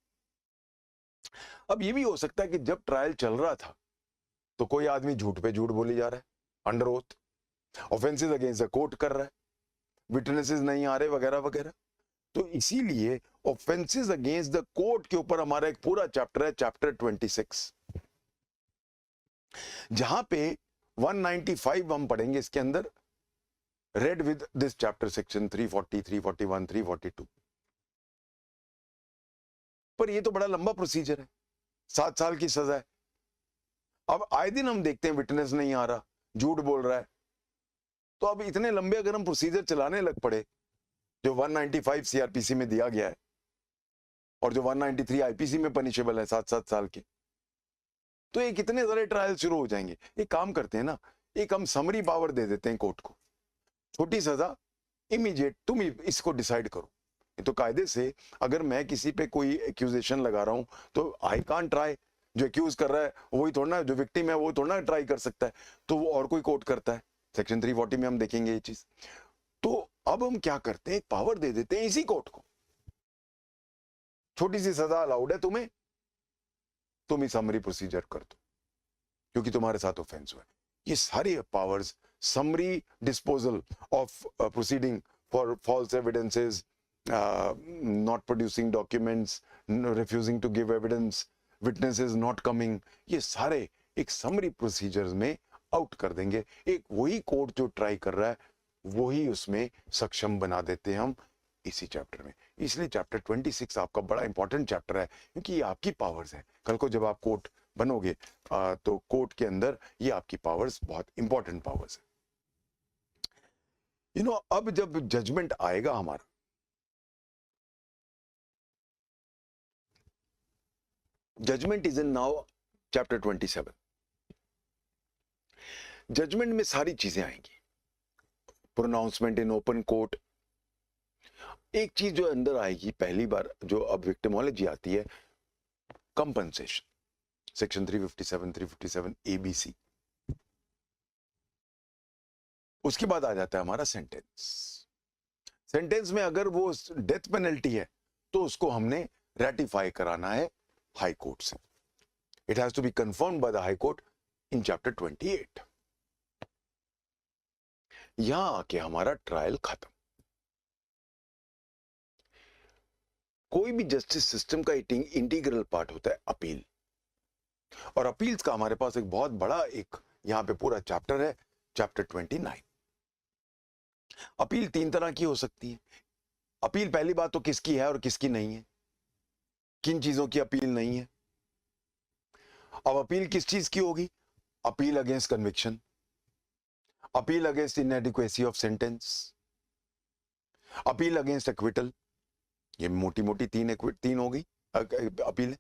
अब ये भी हो सकता है कि जब ट्रायल चल रहा था तो कोई आदमी झूठ पे झूठ बोली जा रहा है, under oath, offences against the court कर रहा है, विटनेसेस नहीं आ रहे वगैरह वगैरह। तो इसीलिए ऑफेंसेस अगेंस्ट द कोर्ट के ऊपर हमारा एक पूरा चैप्टर है, चैप्टर 26, जहां पे 195 हम पढ़ेंगे इसके अंदर, read with this chapter section 340, 341, 342। पर ये तो बड़ा लंबा प्रोसीजर है, 7 साल की सजा है। अब आए दिन हम देखते हैं विटनेस नहीं आ रहा, झूठ बोल रहा है, तो अब इतने लंबे अगर हम प्रोसीजर चलाने लग पड़े जो 195 सीआरपीसी में दिया गया है और जो 193 आईपीसी में पनिशेबल है 7-7 साल के, तो ये कितने सारे ट्रायल शुरू हो जाएंगे। एक काम करते हैं ना, एक हम समरी पावर दे देते हैं कोर्ट को, छोटी सजा, इमीडिएट, तुम इसको डिसाइड करो। तो कायदे से अगर मैं किसी पे कोई एक्यूजेशन लगा रहा हूं तो आई कांट ट्राई, जो एक्यूज कर रहा है वही थोड़ा, जो विक्टिम है वो थोड़ा ट्राई कर सकता है, तो वो और कोई कोर्ट करता है। सेक्शन 340 में हम देखेंगे ये चीज। तो अब हम क्या करते हैं, पावर दे देते हैं इसी कोर्ट को, छोटी सी सजा अलाउड है तुम्हें, तुम ही समरी प्रोसीजर कर दो क्योंकि तुम्हारे साथ ऑफेंस हुआ है। ये सारी powers, summary disposal of proceeding for false evidences, not producing documents, refusing to give evidence, witnesses not coming, ये सारे एक समरी प्रोसीजर्स में आउट कर देंगे। एक वही कोर्ट जो ट्राई कर रहा है वही उसमें सक्षम बना देते हैं हम इसी चैप्टर में। इसलिए चैप्टर 26 आपका बड़ा इंपॉर्टेंट चैप्टर है क्योंकि ये आपकी पावर्स है। कल को जब आप कोर्ट बनोगे तो कोर्ट के अंदर ये आपकी पावर्स बहुत इंपॉर्टेंट पावर्स है। अब जब जजमेंट आएगा हमारा, judgement is in now chapter 27। Judgement में सारी चीजें आएंगी, प्रोनाउंसमेंट इन ओपन कोर्ट। एक चीज जो अंदर आएगी पहली बार जो अब विक्टिमोलॉजी आती है, कंपनसेशन, सेक्शन 357, 357 ABC। उसके बाद आ जाता है हमारा सेंटेंस। सेंटेंस में अगर वो डेथ पेनल्टी है तो उसको हमने रेटिफाई कराना है हाई कोर्ट से। It has to be confirmed by the high court in chapter 28। यहां आके हमारा ट्रायल खत्म। कोई भी जस्टिस सिस्टम का इंटीग्रल पार्ट होता है अपील, और अपील्स का हमारे पास एक बहुत बड़ा एक यहां पे पूरा चैप्टर है, चैप्टर 29। अपील 3 तरह की हो सकती है। अपील पहली बात तो किसकी है और किसकी नहीं है, किन चीजों की अपील नहीं है। अब अपील किस चीज की होगी, appeal against conviction, appeal against inadequacy of sentence, appeal against acquittal. ये मोटी मोटी तीन होगी अपील।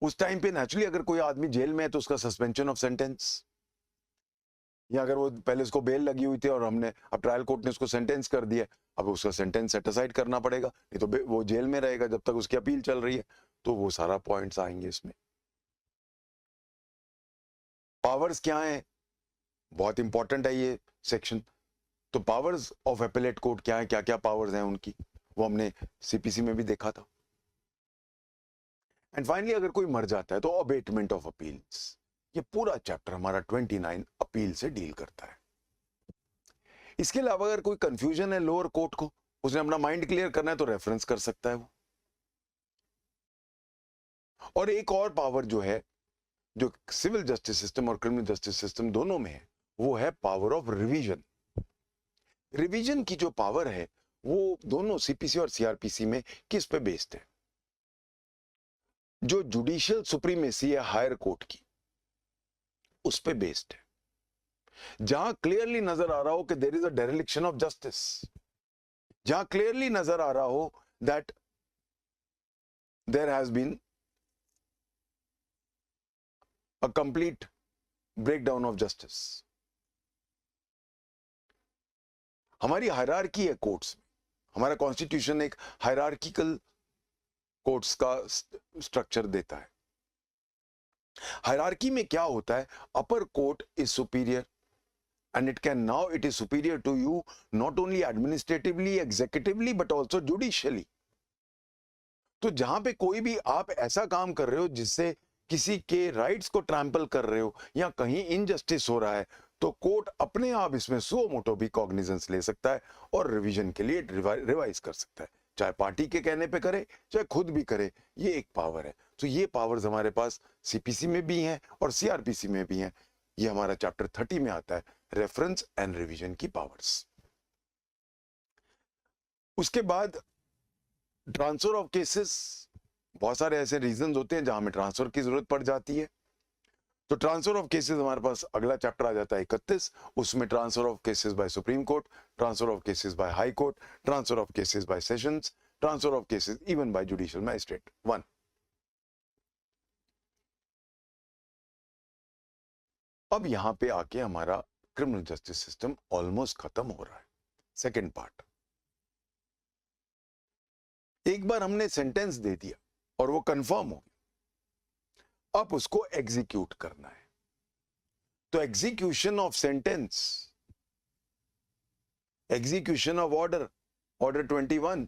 उस टाइम पे नेचुरली अगर कोई आदमी जेल में है तो उसका सस्पेंशन ऑफ सेंटेंस, या अगर वो पहले उसको बेल लगी हुई थी और हमने अब ट्रायल कोर्ट ने उसको सेंटेंस कर दिया, अब उसका सेंटेंस सेट असाइड करना पड़ेगा, नहीं तो वो जेल में रहेगा जब तक उसकी अपील चल रही है। तो वो सारा पॉइंट्स आएंगे इसमें। पावर्स क्या है, बहुत इंपॉर्टेंट है ये सेक्शन। तो पावर्स ऑफ एपेलेट कोर्ट क्या है, क्या क्या पावर्स हैं उनकी, वो हमने सीपीसी में भी देखा था। एंड फाइनली अगर कोई मर जाता है तो अबेटमेंट ऑफ अपील्स। ये पूरा चैप्टर हमारा 29 अपील से डील करता है। इसके अलावा अगर कोई कंफ्यूजन है लोअर कोर्ट को, उसने अपना माइंड क्लियर करना है तो रेफरेंस कर सकता है वो। और एक और पावर जो है, जो सिविल जस्टिस सिस्टम और क्रिमिनल जस्टिस सिस्टम दोनों में है, वो है पावर ऑफ रिवीजन। रिवीजन की जो पावर है वो दोनों सीपीसी और सीआरपीसी में किस पे बेस्ड है, जो जुडिशियल सुप्रीमेसी है हायर कोर्ट की, उस पे बेस्ड है। जहां क्लियरली नजर आ रहा हो कि there is a dereliction of justice, जहां क्लियरली नजर आ रहा हो that there has been a complete breakdown of justice. हमारी हायरार्की है कोर्ट्स में, हमारा कॉन्स्टिट्यूशन एक हायरार्किकल कोर्ट्स का स्ट्रक्चर देता है। हायरार्की में क्या होता है, अपर court is superior and it is superior to you not only administratively, executively but also judicially। तो जहां पे कोई भी आप ऐसा काम कर रहे हो जिससे किसी के राइट्स को ट्रैम्पल कर रहे हो या कहीं इनजस्टिस हो रहा है, तो कोर्ट अपने आप इसमें सुओ मोटो भी कॉग्निजेंस ले सकता है और रिवीजन के लिए रिवाइज कर सकता है, चाहे पार्टी के कहने पे करे चाहे खुद भी करे, ये एक पावर है। तो ये पावर्स हमारे पास सीपीसी में भी हैं और सीआरपीसी में भी हैं। ये हमारा चैप्टर 30 में आता है, रेफरेंस एंड रिवीजन की पावर्स। उसके बाद ट्रांसफर ऑफ केसेस, बहुत सारे ऐसे रीजंस होते हैं जहां हमें ट्रांसफर की जरूरत पड़ जाती है। तो ट्रांसफर ऑफ केसेस हमारे पास अगला चैप्टर आ जाता है 31, उसमें transfer of cases bye supreme court, transfer of cases by high court, transfer of cases bye sessions, transfer of cases even bye judicial magistrate 1। अब यहां पे आके हमारा क्रिमिनल जस्टिस सिस्टम ऑलमोस्ट खत्म हो रहा है। सेकेंड पार्ट, एक बार हमने सेंटेंस दे दिया और वो कंफर्म हो गया, अब उसको एग्जीक्यूट करना है। तो execution of sentence, execution of order, order 21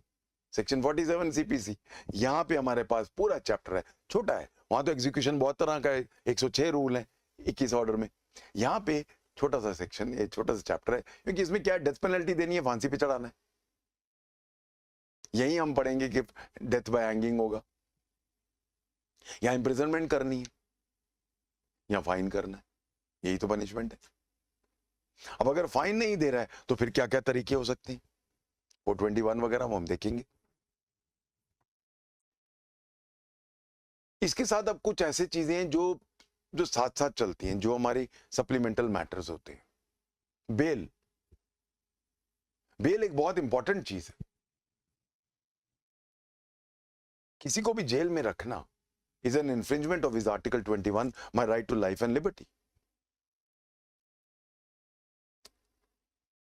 section 47 CPC, यहां पे हमारे पास पूरा चैप्टर है। छोटा है, वहां तो एग्जीक्यूशन बहुत तरह का है, 106 रूल है 21 ऑर्डर में। यहां पे छोटा सा सेक्शन, ये छोटा सा चैप्टर है, क्योंकि इसमें क्या डेथ पेनल्टी देनी है, फांसी पे चढ़ाना है। यही हम पढ़ेंगे कि डेथ बाय हैंगिंग होगा, या इंप्रिजनमेंट करनी है, या फाइन करना है, यही तो पनिशमेंट है। अब अगर फाइन नहीं दे रहा है तो फिर क्या क्या तरीके हो सकते हैं, 421 वगैरह वो हम देखेंगे। इसके साथ अब कुछ ऐसे चीजें हैं जो जो साथ साथ चलती हैं, जो हमारी सप्लीमेंटल मैटर्स होते हैं। बेल, बेल एक बहुत इंपॉर्टेंट चीज है। किसी को भी जेल में रखना is an infringement of his article 21, my right to life and liberty.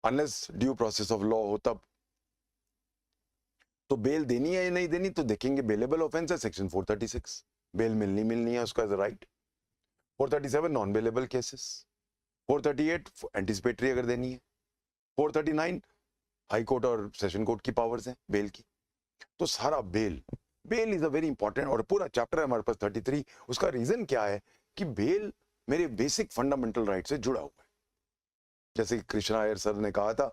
Unless due process of law हो तब। तो बेल देनी है या नहीं देनी, तो देखेंगे। बेलेबल ऑफेंस है सेक्शन 436, बेल मिलनी मिलनी है उसका as a right. 437 non bailable cases, 438 anticipatory अगर देनी है, 439 हाई कोर्ट और सेशन कोर्ट की पावर्स हैं बेल की। तो सारा bail, bail is a very important, और पूरा चैप्टर है हमारे पास 33। उसका रीजन क्या है कि बेल मेरे बेसिक फंडामेंटल राइट से जुड़ा हुआ है। जैसे कि कृष्णा अय्यर सर ने कहा था,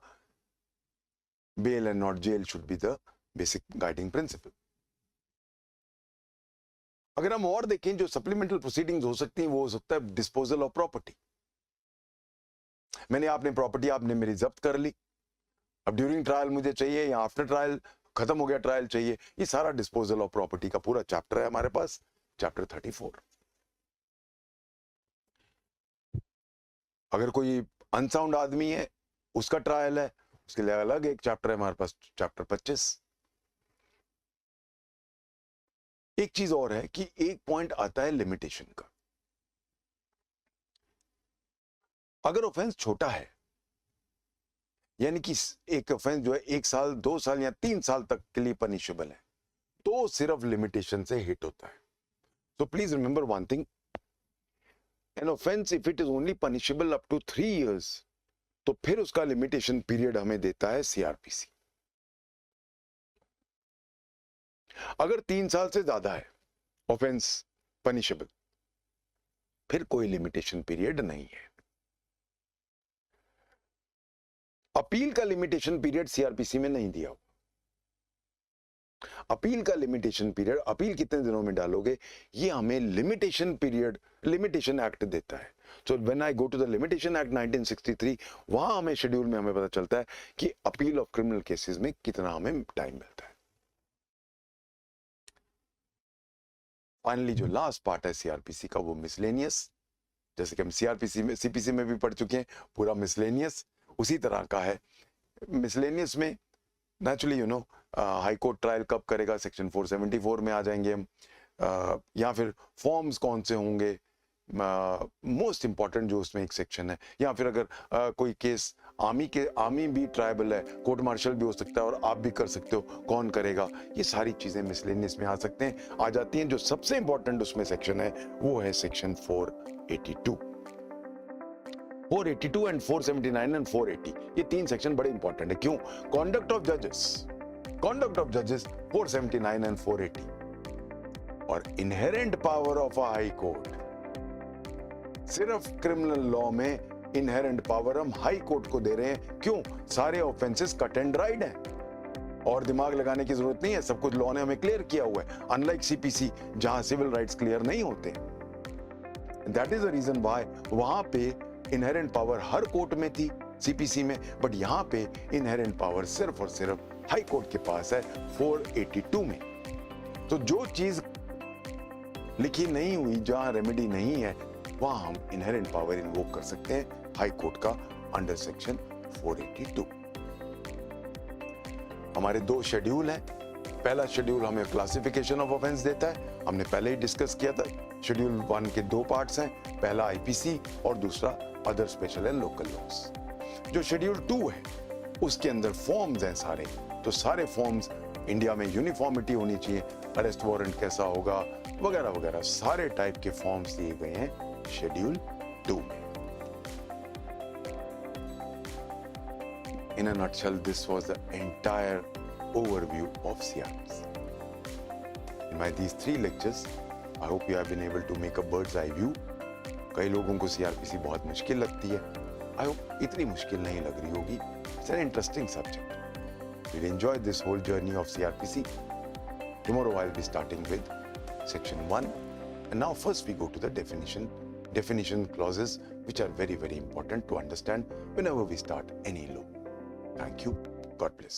bail and not jail should be the basic guiding principle. अगर हम और देखें जो सप्लीमेंटल प्रोसीडिंग्स हो सकती हैं, वो हो सकता है डिस्पोजल ऑफ प्रॉपर्टी। मैंने आपने प्रॉपर्टी आपने मेरी जब्त कर ली, अब ड्यूरिंग ट्रायल मुझे चाहिए या आफ्टर ट्रायल खत्म हो गया ट्रायल चाहिए, ये सारा डिस्पोजल ऑफ प्रॉपर्टी का पूरा चैप्टर है हमारे पास, चैप्टर 34। अगर कोई अनसाउंड आदमी है उसका ट्रायल है, उसके लिए अलग एक चैप्टर है हमारे पास, चैप्टर 25। एक चीज और है कि एक पॉइंट आता है लिमिटेशन का। अगर ऑफेंस छोटा है, यानी कि एक ऑफेंस जो है 1 साल 2 साल या 3 साल तक के लिए पनिशेबल है, तो सिर्फ लिमिटेशन से हिट होता है। So please remember one thing, an offense if it is only punishable up to 3 years, तो फिर उसका लिमिटेशन पीरियड हमें देता है सीआरपीसी। अगर 3 साल से ज्यादा है ऑफेंस पनिशेबल, फिर कोई लिमिटेशन पीरियड नहीं है। अपील का लिमिटेशन पीरियड सीआरपीसी में नहीं दिया हुआ। अपील का लिमिटेशन पीरियड, अपील कितने दिनों में डालोगे, ये हमें लिमिटेशन पीरियड, लिमिटेशन एक्ट देता है। So when I go to the limitation act 1963, वहां हमें शेड्यूल में हमें पता चलता है कि अपील ऑफ क्रिमिनल केसेस में कितना हमें टाइम मिलता है। फाइनली जो लास्ट पार्ट है सीआरपीसी का, वो मिसलेनियस। जैसे कि हम सीआरपीसी में, सीपीसी में भी पढ़ चुके हैं, पूरा मिसलेनियस उसी तरह का है। मिसलेनियस में नेचुरली हाई कोर्ट ट्रायल कब करेगा, सेक्शन 474 में आ जाएंगे हम, या फिर फॉर्म्स कौन से होंगे, मोस्ट इंपॉर्टेंट जो उसमें एक सेक्शन है, या फिर अगर कोई केस आर्मी भी ट्रायबल है, कोर्ट मार्शल भी हो सकता है और आप भी कर सकते हो, कौन करेगा, ये सारी चीजें मिसलेनियस में आ सकते हैं, आ जाती हैं। जो सबसे इंपॉर्टेंट उसमें सेक्शन है वो है सेक्शन 482 एंड 479 एंड 480, ये 3 सेक्शन बड़े इंपॉर्टेंट है। क्यों? कॉन्डक्ट ऑफ जजेस 479 एंड 480, और inherent power of a high court, सिर्फ क्रिमिनल लॉ में इनहेरेंट पावर हम हाई कोर्ट को दे रहे हैं। क्यों? सारे ऑफेंसेस कट एंड ड्राइड हैं और दिमाग लगाने की जरूरत नहीं है, सब कुछ लॉ ने हमें क्लियर किया हुआ है, अनलाइक सीपीसी जहां सिविल राइट्स क्लियर नहीं होते। That is the reason why वहां पे इनहेरेंट पावर हर कोर्ट में थी सीपीसी में, बट यहां पे इनहेरेंट पावर सिर्फ और सिर्फ हाई कोर्ट के पास है 482 में। तो जो चीज लिखी नहीं हुई, जहां रेमेडी नहीं है, वहां हम इनहेरेंट पावर इन्वोक कर सकते हैं हाई कोर्ट का अंडर सेक्शन 482। हमारे 2 शेड्यूल हैं। पहला शेड्यूल हमें क्लासिफिकेशन ऑफ ऑफेंस देता है, हमने पहले ही डिस्कस किया था। शेड्यूल 1 के 2 पार्ट्स हैं, पहला आईपीसी और दूसरा other special and local laws. जो शेड्यूल 2 है उसके अंदर फॉर्म्स हैं सारे, तो सारे फॉर्म्स इंडिया में यूनिफॉर्मिटी होनी चाहिए, अरेस्ट वारंट कैसा होगा वगैरह वगैरह, सारे टाइप के फॉर्म्स दिए गए हैं शेड्यूल 2 में। In a nutshell, this was the entire overview of CRPC. In my these 3 lectures, I hope you have been able to make a bird's eye view. कई लोगों को CRPC बहुत मुश्किल लगती है, I hope इतनी मुश्किल नहीं लग रही होगी। It's an interesting subject. We'll enjoy this whole journey of CRPC. Tomorrow I'll be starting with section 1, and now first we go to the definition clauses, which are very, very important to understand whenever we start any law. Thank you. God bless.